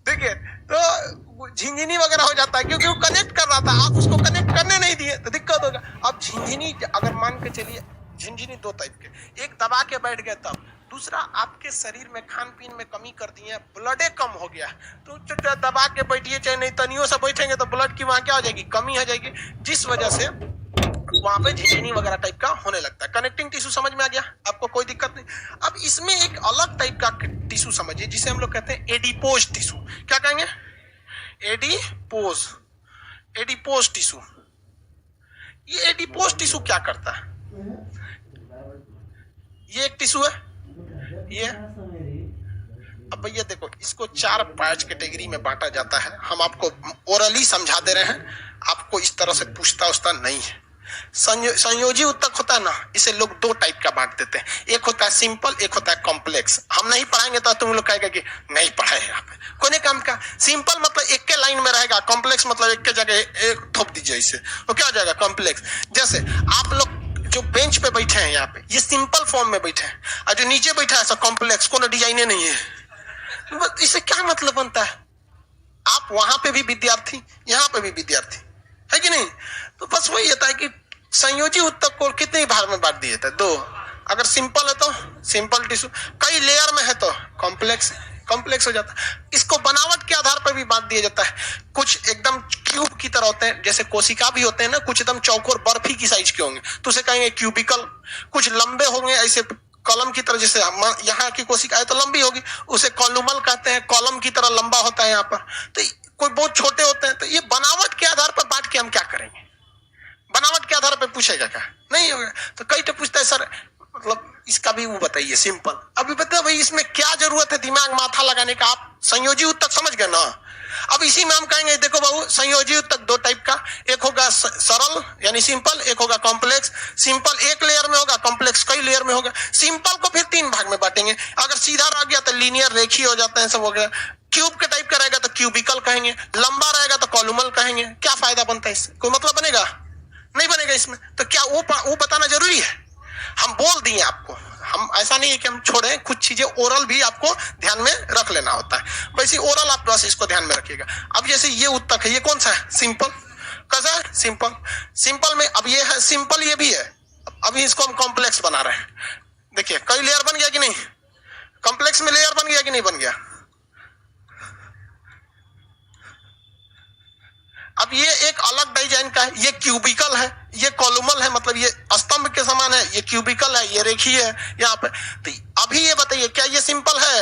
देखिए, तो झिनझिनी वगैरह हो जाता है क्योंकि वो कनेक्ट कर रहा था, आप उसको कनेक्ट करने नहीं दिए तो दिक्कत होगा। अब झिनझिनी अगर मान के चलिए, झिनझिनी दो टाइप के, एक दबा के बैठ गए तब, दूसरा आपके शरीर में खान पीन में कमी कर दी है, ब्लडे कम हो गया, तो दबा के बैठिए चाहे नहीं तनियों से बैठेंगे तो ब्लड की वहां क्या हो जाएगी? कमी हो जाएगी, जिस वजह से वहां पे झिनझिनी वगैरह टाइप का होने लगता है। कनेक्टिंग टिश्यू समझ में आ गया आपको? कोई दिक्कत नहीं। अब इसमें एक अलग टाइप का टिश्यू समझिए जिसे हम लोग कहते हैं एडिपोज टिश्यू। क्या कहेंगे? एडिपोज। Adipose tissue. ये एडिपोज टिश्यू क्या करता है? ये एक टिश्यू है, ये। अब भैया देखो, इसको 4 5 कैटेगरी में बांटा जाता है। हम आपको ओरली समझा दे रहे हैं, आपको इस तरह से पूछता उछता नहीं है। संयोजी ऊतक होता है ना, इसे लोग 2 टाइप का बांट देते हैं। एक होता है सिंपल, एक होता है कॉम्प्लेक्स। हम नहीं पढ़ाएंगे तो तुम लोग कहेगा कि नहीं पढ़ाए यहाँ पे, कोने काम का। सिंपल मतलब एक के लाइन में रहेगा, कॉम्प्लेक्स मतलब एक के जगह एक थोप दीजिए इसे, तो क्या हो जाएगा? कॉम्प्लेक्स। जैसे आप लोग जो बेंच पे बैठे हैं यहाँ पे, ये सिंपल फॉर्म में बैठे हैं, और जो नीचे बैठा है ऐसा कॉम्प्लेक्स, कोनो डिजाइन नहीं है। इससे क्या मतलब बनता है? आप वहां पे भी विद्यार्थी, यहाँ पे भी विद्यार्थी, है कि नहीं? तो बस वही होता है कि संयोजी ऊतक को कितने भाग में बांट दिए जाता है? 2। अगर सिंपल है तो सिंपल टिश्यू, कई लेयर में है तो कॉम्प्लेक्स, कॉम्प्लेक्स हो जाता है। इसको बनावट के आधार पर भी बांट दिया जाता है। कुछ एकदम क्यूब की तरह होते हैं, जैसे कोशिका भी होते हैं ना, कुछ एकदम चौकोर बर्फी की साइज के होंगे तो उसे कहेंगे क्यूबिकल। कुछ लंबे होंगे ऐसे कॉलम की तरह, जैसे यहाँ की कोशिका है तो लंबी होगी, उसे कॉलुमल कहते हैं, कॉलम की तरह लंबा होता है यहाँ पर। तो कोई बहुत छोटे होते हैं। तो ये बनावट के आधार पर बांट के हम क्या करेंगे? बनावट के आधार पर पूछेगा क्या? नहीं होगा। तो कई तो पूछता है सर मतलब इसका भी वो बताइए सिंपल। अभी बताओ भाई इसमें क्या जरूरत है दिमाग माथा लगाने का? आप संयोजी ऊतक समझ गए ना? अब इसी में हम कहेंगे देखो बाबू, संयोजी ऊतक 2 टाइप का, एक होगा सरल यानी सिंपल, एक होगा कॉम्प्लेक्स। सिंपल एक लेयर में होगा, कॉम्प्लेक्स कई लेयर में होगा। सिंपल को फिर 3 भाग में बांटेंगे। अगर सीधा रह गया तो लीनियर, रेखीय हो जाते हैं सब हो गया। क्यूब के टाइप का रहेगा तो क्यूबिकल कहेंगे, लंबा रहेगा तो कॉलुमल कहेंगे। क्या फायदा बनता है इससे? कोई मतलब बनेगा? नहीं बनेगा इसमें। तो क्या वो बताना जरूरी है? हम बोल दिए आपको, हम ऐसा नहीं है कि हम छोड़े, कुछ चीजें ओरल भी आपको ध्यान में रख लेना होता है। वैसे ओरल आप बस इसको ध्यान में रखिएगा। अब जैसे ये उत्तक है, ये कौन सा है? सिंपल। कैसा है? सिंपल। सिंपल में अब ये है सिंपल, ये भी है। अभी इसको हम कॉम्प्लेक्स बना रहे हैं। देखिए कई लेयर बन गया कि नहीं? कॉम्प्लेक्स में लेयर बन गया कि नहीं बन गया? अब ये एक अलग डिजाइन का है, ये क्यूबिकल है, ये कॉलुमल है, मतलब ये स्तंभ के समान है, ये क्यूबिकल है, ये रेखीय है यहाँ पे। तो अभी ये बताइए क्या ये सिंपल है?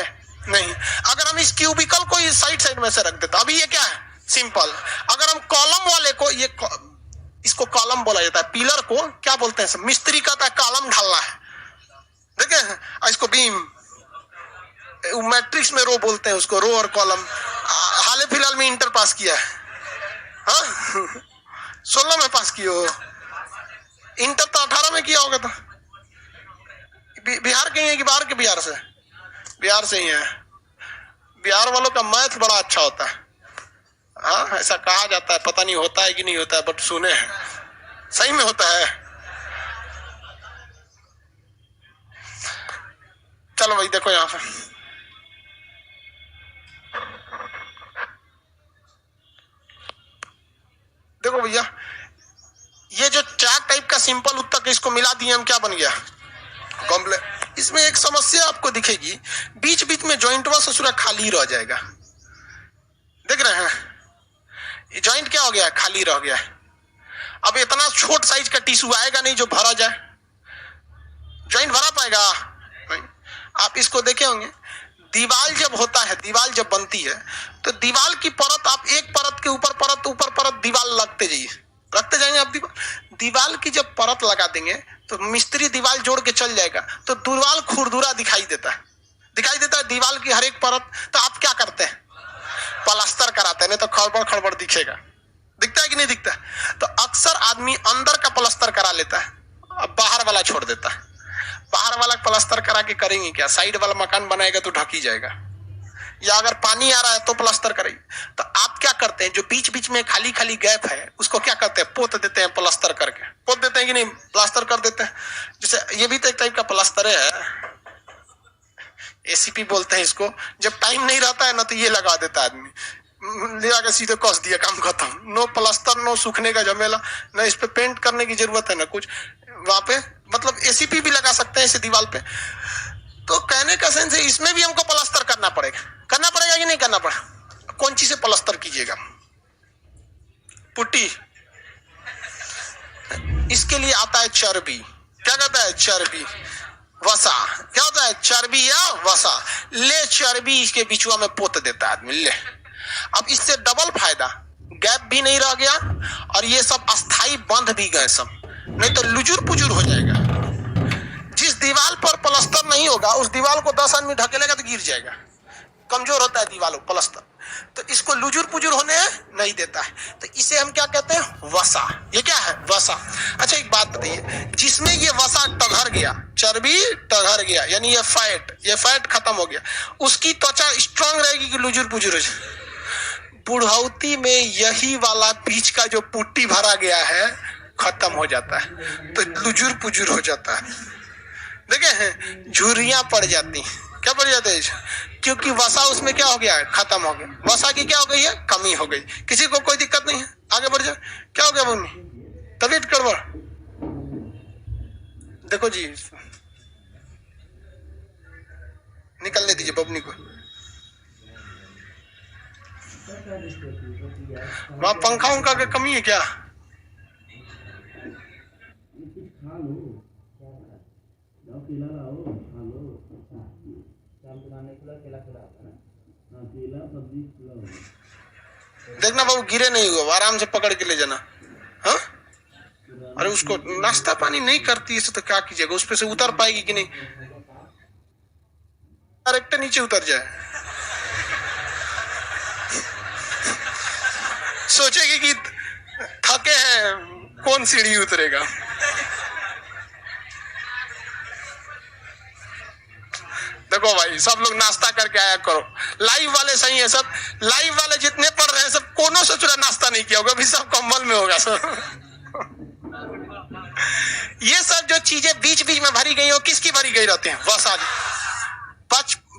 नहीं। अगर हम इस क्यूबिकल को इस साइड में से रख देते, अभी ये क्या है? सिंपल। अगर हम कॉलम वाले को, ये इसको कॉलम बोला जाता है, पिलर को क्या बोलते हैं? मिस्त्री कहता है कॉलम ढालना है, देखे इसको बीम, मैट्रिक्स में रो बोलते हैं उसको, रो और कॉलम। हाल फिलहाल में इंटर पास किया है, हाँ 16 में पास किए हो, इंटर तो 18 में किया होगा। तो बिहार के ही है कि बाहर के? बिहार से, बिहार से ही है। बिहार वालों का मैथ बड़ा अच्छा होता है, हाँ ऐसा कहा जाता है, पता नहीं होता है कि नहीं होता है, बट सुने हैं सही में होता है। चलो भाई देखो यहाँ पे, देखो भैया ये जो चार टाइप का सिंपल उत्तक, इसको मिला दिए हम, क्या बन गया? कॉम्प्लेक्स। इसमें एक समस्या आपको दिखेगी, बीच बीच में जॉइंटवा ससुरा खाली रह जाएगा। देख रहे हैं ये जॉइंट क्या हो गया? खाली रह गया। अब इतना छोट साइज का टिश्यू आएगा नहीं जो भरा जाए, जॉइंट भरा पाएगा नहीं। आप इसको देखे होंगे, दीवार जब होता है, दीवार जब बनती है तो दीवार की परत, आप एक परत के ऊपर परत, ऊपर परत, दीवार लगते जाइए, रखते जाएंगे आप। दीवार की जब परत लगा देंगे तो मिस्त्री दीवार जोड़ के चल जाएगा, तो दीवार खुरदुरा दिखाई देता है, दिखाई देता है दीवार की हर एक परत। तो आप क्या करते हैं? प्लास्टर कराते हैं, नहीं तो खड़बड़ खड़बड़ दिखेगा। दिखता है कि नहीं दिखता? तो अक्सर आदमी अंदर का प्लास्टर करा लेता है, अब बाहर वाला छोड़ देता है। बाहर वाला प्लास्टर करा के करेंगे क्या? साइड वाला मकान बनाएगा तो ढक ही जाएगा, या अगर पानी आ रहा है तो प्लास्टर करेंगे। तो आप क्या करते हैं, जो बीच बीच में खाली खाली गैप है उसको क्या करते हैं? पोत देते हैं, प्लास्टर करके पोत देते हैं कि नहीं? प्लास्टर कर देते हैं। जैसे ये भी तो एक टाइप का प्लास्टर है, एसीपी बोलते हैं इसको। जब टाइम नहीं रहता है ना तो ये लगा देता है आदमी, ले आकर सीधे कस दिया, काम खत्म। नो प्लास्टर, नो सूखने का झमेला, ना इस पे पेंट करने की जरूरत है ना कुछ। वहां पे मतलब एसीपी भी लगा सकते हैं इसे दीवार पे। तो कहने का सेंस है इसमें भी हमको प्लास्टर करना पड़ेगा। करना पड़ेगा कि नहीं करना पड़ेगा? कौन चीज से प्लास्टर कीजिएगा? पुट्टी। इसके लिए आता है चर्बी। क्या कहता है? चर्बी, वसा। क्या होता है? चर्बी या वसा। ले चर्बी इसके बिचुआ में पोत देता है आदमी, ले। अब इससे डबल फायदा, गैप भी नहीं रह गया और ये सब अस्थाई बंध भी गए सब, नहीं तो लुजुर पुजुर हो जाएगा। जिस दीवार पर प्लास्टर नहीं होगा उस दीवार को 10 आदमी ढकेलेगा तो गिर जाएगा, कमजोर होता है दीवार प्लास्टर। तो इसको लुजुर पुजुर होने नहीं देता है, तो इसे हम क्या कहते हैं? वसा। ये क्या है? वसा। अच्छा एक बात बताइए, जिसमें ये वसा टघर गया, चर्बी टघर गया, यानी ये फैट खत्म हो गया, उसकी त्वचा स्ट्रांग रहेगी कि लुजुर पुजुर हो जाए? बुढ़ौती में यही वाला बीच का जो पुट्टी भरा गया है खत्म हो जाता है, तो लुजुर पुजुर हो जाता है। देखे हैं, झुर्रियां पड़ जाती। क्या पड़ जाते हैं? क्योंकि वसा उसमें क्या हो गया है? खत्म हो गया। वसा की क्या हो गई है? कमी हो गई। किसी को कोई दिक्कत नहीं है? आगे बढ़ जाए। क्या हो गया मम्मी? तबीयत गड़बड़? देखो जी, निकलने दीजिए बबनी को। वहां पंखा उनका की कमी है क्या? देखना बाबू गिरे नहीं हुआ, आराम से पकड़ के ले जाना। हाँ अरे उसको नाश्ता पानी नहीं करती इसे तो क्या कीजिएगा? उस पे से उतर पाएगी कि नहीं? डायरेक्ट नीचे उतर जाए, सोचेगी कि थके हैं, कौन सीढ़ी उतरेगा। देखो भाई सब लोग नाश्ता करके आया करो, लाइव वाले सही है सब, लाइव वाले जितने पढ़ रहे हैं सब कोनों से चुरा नाश्ता नहीं किया होगा, अभी सब कंबल में होगा सब। ये सब जो चीजें बीच बीच में भरी गई हो, किसकी भरी गई रहती हैं? वसा।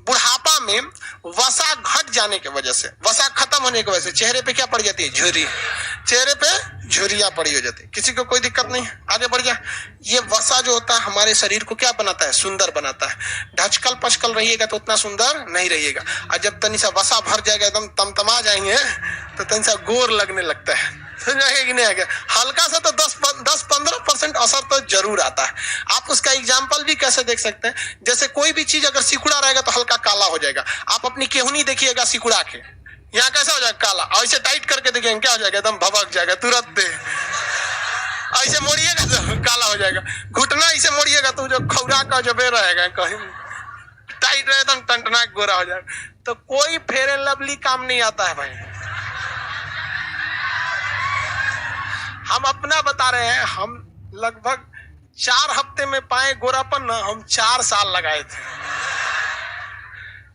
बुढ़ापा में वसा घट जाने की वजह से, वसा खत्म होने की वजह से चेहरे पे क्या पड़ जाती है? झुर्री। चेहरे पे झुर्रियां पड़ी हो जाती है। किसी को कोई दिक्कत नहीं, आगे बढ़ जा। ये वसा जो होता है हमारे शरीर को क्या बनाता है? सुंदर बनाता है। ढचकल पचकल रहिएगा तो उतना सुंदर नहीं रहिएगा, और जब तनी सा वसा भर जाएगा, एकदम तमतमा जाएंगे तो तनी सा गोर लगने लगता है। समझ आएगा कि नहीं आएगा? हल्का सा तो 10-15% असर तो जरूर आता है। आप उसका एग्जाम्पल भी कैसे देख सकते हैं? जैसे कोई भी चीज अगर सिकुड़ा रहेगा तो हल्का काला हो जाएगा। आप अपनी केहूनी देखिएगा सिकुड़ा के, यहाँ कैसा हो जाएगा? काला। और ऐसे टाइट करके देखिएगा क्या हो जाएगा? एकदम भभक जाएगा तुरंत दे। ऐसे मोड़िएगा तो काला हो जाएगा। घुटना ऐसे मोड़िएगा तो जो खौरा का जो बे रहेगा, कहीं टाइट रहे एकदम टनटनाक गोरा हो जाएगा। तो कोई फेयर एंड लवली काम नहीं आता है भाई। हम अपना बता रहे हैं, हम लगभग 4 हफ्ते में पाए गोरापन ना, हम 4 साल लगाए थे।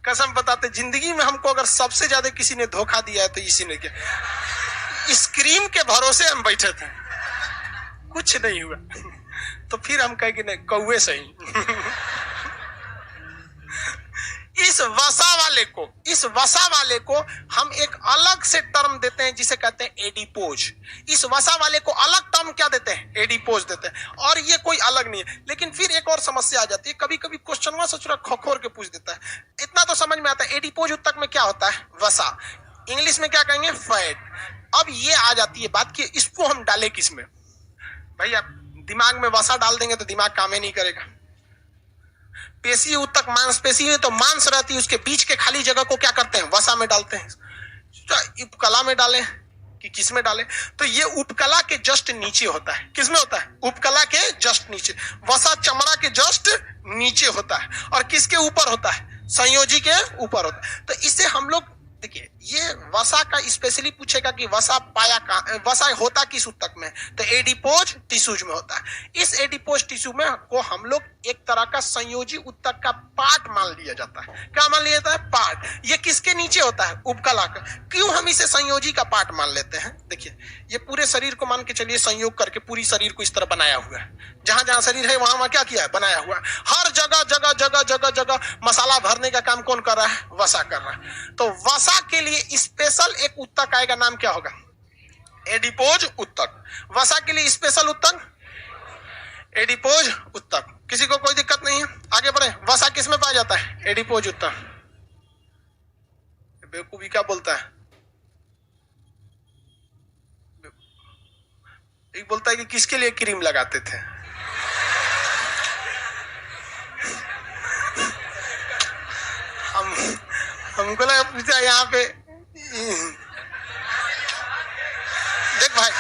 कसम बताते, जिंदगी में हमको अगर सबसे ज्यादा किसी ने धोखा दिया है तो इसी ने किया। इस क्रीम के भरोसे हम बैठे थे, कुछ नहीं हुआ। तो फिर हम कहे कि नहीं, कौवे सही। इस वसा वाले को हम एक अलग से टर्म देते हैं जिसे कहते हैं एडिपोज। इस वसा वाले को अलग टर्म क्या देते हैं? एडिपोज देते हैं। और ये कोई अलग नहीं है। लेकिन फिर एक और समस्या आ जाती है, कभी कभी क्वेश्चन सोच खोखोर के पूछ देता है। इतना तो समझ में आता है, एडिपोज उत्तक में क्या होता है? वसा। इंग्लिश में क्या कहेंगे? फैट। अब ये आ जाती है बात कि इसको हम डाले किस में? भैया दिमाग में वसा डाल देंगे तो दिमाग काम ही नहीं करेगा। पेशी उत्तक मांसपेशी है, तो मांस रहती है, उसके बीच के खाली जगह को क्या करते हैं? वसा में डालते हैं। उपकला में डालें कि किस में डालें? तो ये उपकला के जस्ट नीचे होता है। किस में होता है? उपकला के जस्ट नीचे। वसा चमड़ा के जस्ट नीचे होता है। और किसके ऊपर होता है? संयोजी के ऊपर होता है। तो इसे हम लोग देखिए, ये वसा का स्पेशली पूछेगा कि वसा पाया कहां, वसा होता किस उत्तक में? तो एडिपोज टिश्यूज में होता है। इस एडिपोज टिश्यू में को हम लोग एक तरह का संयोजी उत्तक का पार्ट मान लिया जाता है। क्या मान लिया जाता है? पार्ट। ये किसके नीचे होता है? उपकला का। क्यों हम इसे संयोजी का पार्ट मान लेते हैं? देखिए, ये पूरे शरीर को मान के चलिए संयोग करके पूरी शरीर को इस तरह बनाया हुआ है। जहां जहां शरीर है वहां क्या किया है? बनाया हुआ है। हर जगह जगह जगह जगह जगह मसाला भरने का काम कौन कर रहा है? वसा कर रहा है। तो वसा के लिए स्पेशल एक उत्तक आएगा, नाम क्या होगा? एडिपोज उत्तक। वसा के लिए स्पेशल उत्तक एडिपोज उत्तक। किसी को कोई दिक्कत नहीं है? आगे बढ़े। वसा किस में पाया जाता है? एडिपोज उत्तक। बेवकूफी क्या बोलता है? एक बोलता है कि किसके लिए क्रीम लगाते थे? हमको लगा पूछा यहाँ पे। देख भाई,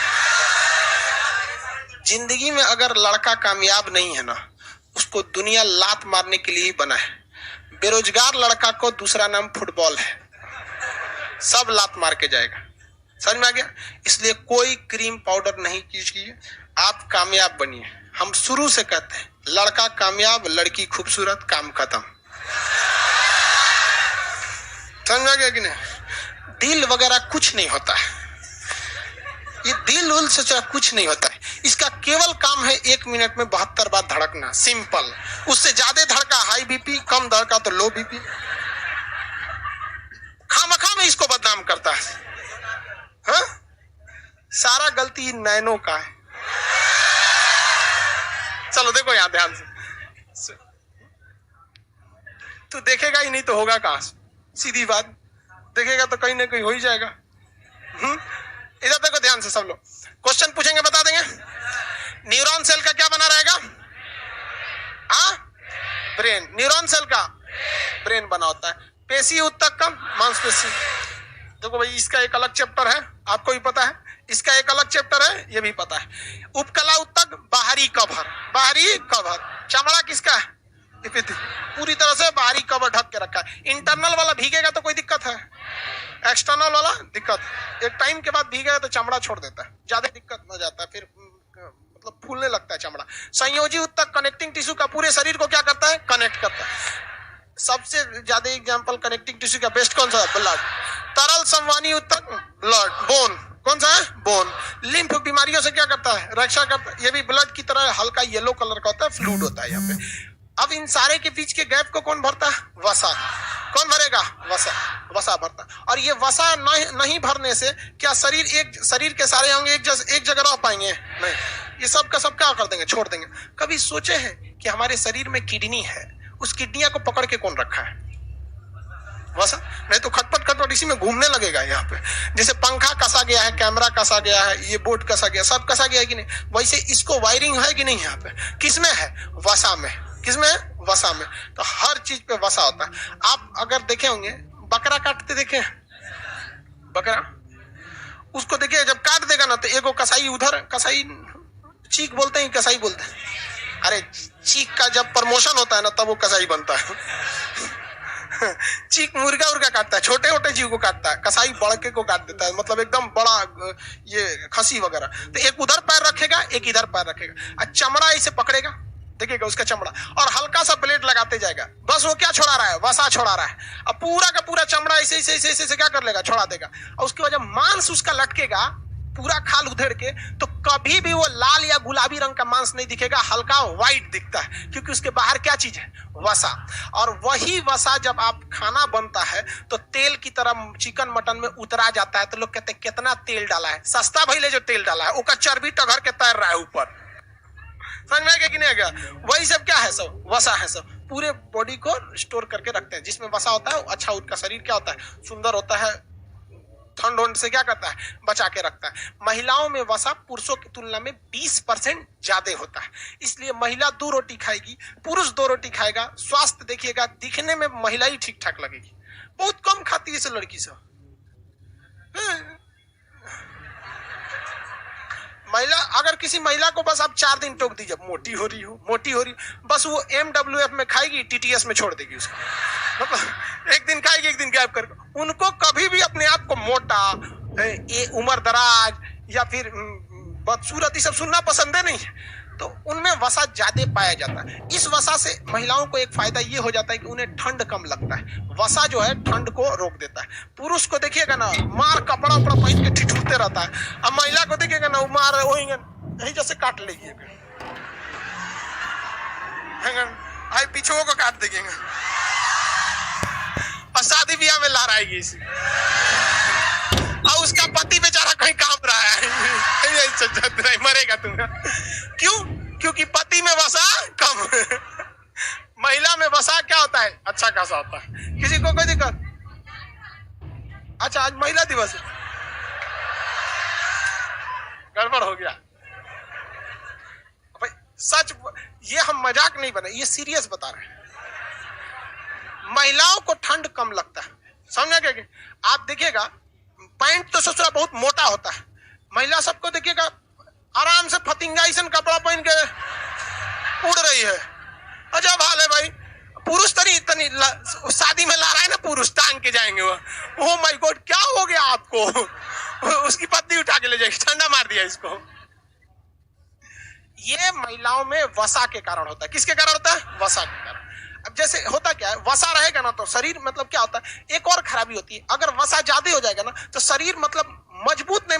जिंदगी में अगर लड़का कामयाब नहीं है ना, उसको दुनिया लात मारने के लिए ही बना है। बेरोजगार लड़का को दूसरा नाम फुटबॉल है, सब लात मार के जाएगा। समझ में आ गया? इसलिए कोई क्रीम पाउडर नहीं कीजिए, आप कामयाब बनिए। हम शुरू से कहते हैं, लड़का कामयाब, लड़की खूबसूरत, काम खत्म। समझ में आ गया कि नहीं? दिल वगैरह कुछ नहीं होता है। ये दिल उल से कुछ नहीं होता है। इसका केवल काम है 1 मिनट में 72 बार धड़कना, सिंपल। उससे ज्यादा धड़का हाई बीपी, कम धड़का तो लो बीपी। खामखा में इसको बदनाम करता है। हाँ? सारा गलती नैनो का है। चलो देखो यहां ध्यान से, तू देखेगा ही नहीं तो होगा कहां से? सीधी बात, देखेगा तो कहीं ना कहीं हो ही जाएगा। इधर देखो ध्यान से सब लोग, क्वेश्चन पूछेंगे बता देंगे। न्यूरॉन सेल का क्या बना रहेगा? ब्रेन। न्यूरॉन सेल का ब्रेन बना होता है। पेशी उत्तक का मांसपेशी। देखो भाई, इसका एक अलग चैप्टर है, आपको भी पता है। इसका एक अलग चैप्टर है, ये भी पता है। उपकला उत्तक बाहरी कवर। बाहरी कवर चमड़ा किसका है? पूरी तरह से बाहरी कवर ढक के रखा है। इंटरनल वाला भीगेगा तो कोई दिक्कत है? एक्सटर्नल वाला दिक्कत। एक टाइम के बाद भीगेगा तो चमड़ा छोड़ देता है, ज्यादा दिक्कत हो जाता है, फिर मतलब फूलने लगता है चमड़ा। संयोजी उत्तक कनेक्टिंग टिश्यू का पूरे शरीर को क्या करता है? कनेक्ट करता है। सबसे ज्यादा एग्जाम्पल कनेक्टिंग टिश्यू का बेस्ट कौन सा है? ब्लड। तरल संवहनी ऊतक ब्लड। बोन कौन सा है? बोन। लिम्फ बीमारियों से क्या करता है? रक्षा करता है। ये भी ब्लड की तरह हल्का येलो कलर का होता है, फ्लूइड होता है यहाँ पे। अब इन सारे के बीच के गैप को कौन भरता है? वसा। कौन भरेगा? वसा। वसा भरता। और ये वसा नहीं भरने से क्या शरीर के सारे अंग एक जगह रह पाएंगे? नहीं, ये सब का सब क्या कर देंगे? छोड़ देंगे। कभी सोचे हैं कि हमारे शरीर में किडनी है, उस किडनिया को पकड़ के कौन रखा है? वसा। नहीं तो खटपट खटपट इसी में घूमने लगेगा यहाँ पे। जैसे पंखा कसा गया है, कैमरा कसा गया है, ये बोर्ड कसा गया, सब कसा गया है कि नहीं? वैसे इसको वायरिंग है कि नहीं? यहाँ पे किसमें है? वसा में। किसमें है? वसा में। तो हर चीज पे वसा होता है। आप अगर देखे होंगे, बकरा काटते देखे? बकरा उसको देखिए, जब काट देगा ना तो एगो कसाई उधर, कसाई चीक बोलते हैं, कसाई बोलते हैं। अरे चीक का जब प्रमोशन होता है ना तब वो कसाई बनता है। चीक मुर्गा उर्गा काटता है, छोटे छोटे जीव को काटता है, कसाई बड़के को काट देता है, मतलब एकदम बड़ा ये खसी वगैरह। तो एक उधर पैर रखेगा, एक इधर पैर रखेगा, और चमड़ा इसे पकड़ेगा, देखिएगा उसका चमड़ा, और हल्का सा ब्लेड लगाते जाएगा। बस वो क्या छोड़ा रहा है? वसा छोड़ा रहा है। अब पूरा का पूरा चमड़ा ऐसे ऐसे ऐसे ऐसे क्या कर लेगा? छोड़ा देगा। और उसके बाद जब मांस उसका लटकेगा पूरा खाल उधेड़ के, तो कभी भी वो लाल या गुलाबी रंग का मांस नहीं दिखेगा, हल्का व्हाइट दिखता है, क्योंकि उसके बाहर क्या चीज है? वसा। और वही वसा जब आप खाना बनता है तो तेल की तरह चिकन मटन में उतरा जाता है। तो लोग कहते हैं कितना तेल डाला है? सस्ता भइले जो तेल डाला है, उसका चर्बी टघर के तैर रहा है ऊपर। समझ में आ गया कि नहीं आ गया? वही सब क्या है? सब वसा है। सब पूरे बॉडी को स्टोर करके रखते हैं। जिसमें वसा होता है अच्छा, उनका शरीर क्या होता है? सुंदर होता है, ठंड होने से क्या करता है? बचा के रखता है। महिलाओं में वसा पुरुषों की तुलना में 20% ज्यादा होता है। इसलिए महिला 2 रोटी खाएगी, पुरुष 2 रोटी खाएगा। स्वास्थ्य देखिएगा, दिखने में महिला ही ठीक ठाक लगेगी, बहुत कम खाती है इसे लड़की सब। महिला, अगर किसी महिला को बस आप 4 दिन टोक दीजिए, मोटी हो रही हो, बस वो MWF में खाएगी, TTS में छोड़ देगी उसको। मतलब एक दिन खाएगी, एक दिन गैप करके। उनको कभी भी अपने आप को मोटा, उम्र दराज या फिर बदसूरत सब सुनना पसंद है नहीं। तो उनमें वसा ज्यादा पाया जाता है। इस वसा से महिलाओं को एक फायदा ये हो जाता है कि उन्हें ठंड कम लगता है। वसा जो है ठंड को रोक देता है। पुरुष को देखिएगा ना, मार कपड़ा उपड़ा पहन के ठिठुरते रहता है, अब महिला को देखिएगा ना, मार वही जैसे काट लेगी, आई पीछुओं को काट देंगे, और शादी ब्याह में ला आएगी इसी, और उसका पति बेचारा कहीं काम रहा है, मरेगा तुम। क्यों? क्योंकि पति में वसा कम, महिला में वसा क्या होता है? अच्छा खासा होता है। किसी को कोई दिक्कत? अच्छा, आज महिला दिवस है, गड़बड़ हो गया भाई। सच, ये हम मजाक नहीं बना, ये सीरियस बता रहे हैं। महिलाओं को ठंड कम लगता है, समझा क्या? आप देखिएगा, पैंट तो ससुरा बहुत मोटा होता है, महिला सबको देखिएगा आराम से फतिंगा ऐसा कपड़ा पहन के उड़ रही है। अजब हाल है भाई। पुरुष तनी शादी में ला रहा है ना, पुरुष टांग के जाएंगे वो। ओह माय गॉड, क्या हो गया आपको? उसकी पत्नी उठा के ले जाएगी, ठंडा मार दिया इसको। ये महिलाओं में वसा के कारण होता है। किसके कारण होता है? वसा के कारण। अब जैसे होता क्या है, वसा रहेगा ना तो शरीर मतलब क्या होता है, एक और खराबी होती है, अगर वसा ज्यादा हो जाएगा ना तो शरीर मतलब मजबूत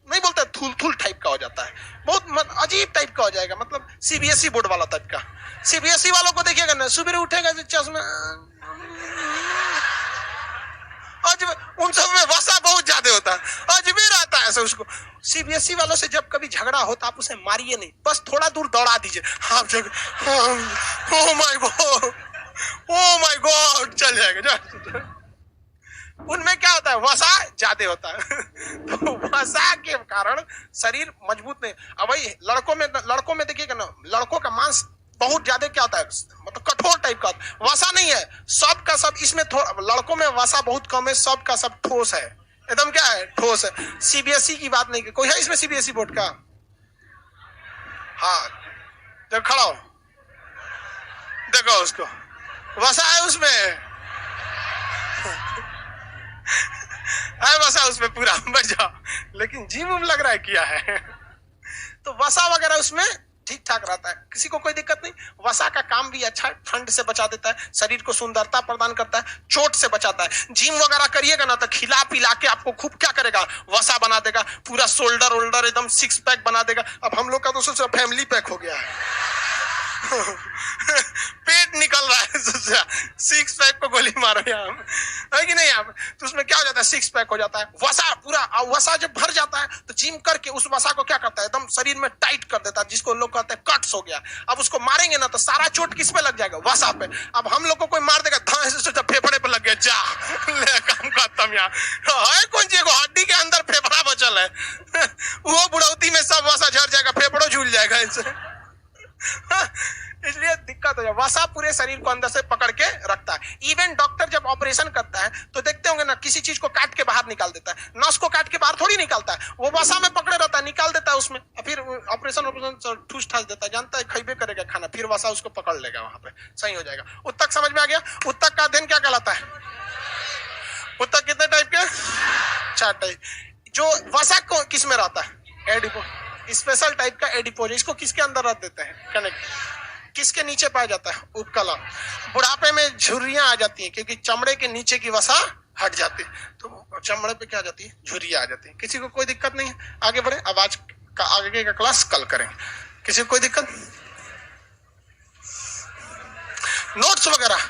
नहीं बोलते, थूल थूल टाइप का हो जाता है, बहुत अजीब टाइप का हो जाएगा, मतलब CBSE बोर्ड वाला टाइप का। CBSE वालों को देखिएगा ना, सुबह उठेगा चश्मा, उन सब में वसा बहुत ज्यादा होता है, अजबे रहता है ऐसा। उसको CBSE वालों से जब कभी झगड़ा हो तो आप उसे मारिए नहीं, बस थोड़ा दूर दौड़ा दीजिए। हाँ, ओ माय गॉड चल जाएगा। उनमें क्या होता है? वसा ज्यादा होता है। तो वसा के कारण शरीर मजबूत नहीं। अब वही लड़कों में देखिएगा ना, लड़कों का मांस बहुत ज्यादा क्या होता है, मतलब कठोर टाइप का। वसा नहीं है, सब का सब इसमें थोड़ा, लड़कों में वसा बहुत कम है, सब का सब ठोस है, एकदम क्या है? ठोस है। CBSE की बात नहीं, कोई है इसमें CBSE बोर्ड का? हाँ, जब खड़ा हो देखो उसको, वसा है उसमें, है वसा उसमें पूरा, बच जाओ। लेकिन जिम लग रहा है किया है, तो वसा वगैरह उसमें ठीक ठाक रहता है, किसी को कोई दिक्कत नहीं। वसा का काम भी अच्छा है, ठंड से बचा देता है, शरीर को सुंदरता प्रदान करता है, चोट से बचाता है। जिम वगैरह करिएगा ना तो खिला पिला के आपको खूब क्या करेगा, वसा बना देगा, पूरा शोल्डर वोल्डर एकदम सिक्स पैक बना देगा। अब हम लोग का तो सोचा फैमिली पैक हो गया है पेट निकल रहा है, सोचा सिक्स पैक को गोली मारो यहाँ, है कि नहीं यहाँ? तो उसमें क्या हो जाता है, सिक्स पैक हो जाता है। वसा पूरा, वसा जब भर जाता है तो जिम करके उस वसा को क्या करता है, एकदम शरीर में टाइट कर देता है, जिसको लोग कहते हैं कट्स हो गया। अब उसको मारेंगे ना तो सारा चोट किस पे लग जाएगा, वसा पे। अब हम लोग को कोई मार देगा, सोचा फेफड़े पे लग गया, जा ले काम खत्म। यहाँ है कौन चीज को, हड्डी के अंदर फेफड़ा बचल है वो बुढ़ौती में सब वसा झड़ जाएगा, फेफड़ो झूल जाएगा इनसे इसलिए दिक्कत हो जाए। वसा पूरे शरीर को अंदर से पकड़ के रखता है। इवन डॉक्टर जब ऑपरेशन करता है तो देखते होंगे ना, किसी चीज को काट के बाहर निकाल देता है, नस को काट के बाहर थोड़ी निकालता है, वो वसा में पकड़े रहता है, निकाल देता है उसमें, फिर ऑपरेशन ठूस ठास देता है, जानता है खइबे करेगा खाना, फिर वसा उसको पकड़ लेगा, वहां पे सही हो जाएगा। उत्तक समझ में आ गया? उत्तक का अध्ययन क्या कहलाता है? उत्तक कितने टाइप के? 4 टाइप। जो वसा को किस में रहता है, एडिपो, स्पेशल टाइप का एडिपोज। इसको किसके अंदर रख देते हैं, कनेक्ट, किसके नीचे पाया जाता है, उपकला। बुढ़ापे में झुर्रियां आ जाती हैं क्योंकि चमड़े के नीचे की वसा हट जाती है, तो चमड़े पे क्या आ जाती है, झुर्रियां आ जाती है। किसी को कोई दिक्कत नहीं है, आगे बढ़े। अब आज का आगे का क्लास कल करेंगे, किसी को कोई दिक्कत? नोट्स वगैरह,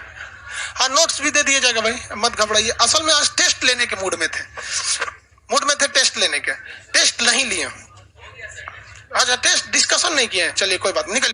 हाँ नोट्स भी दे दिया जाएगा भाई, मत घबराइए। असल में आज टेस्ट लेने के मूड में थे टेस्ट लेने के, टेस्ट नहीं लिए। अच्छा टेस्ट डिस्कशन नहीं किए हैं, चलिए कोई बात, निकल।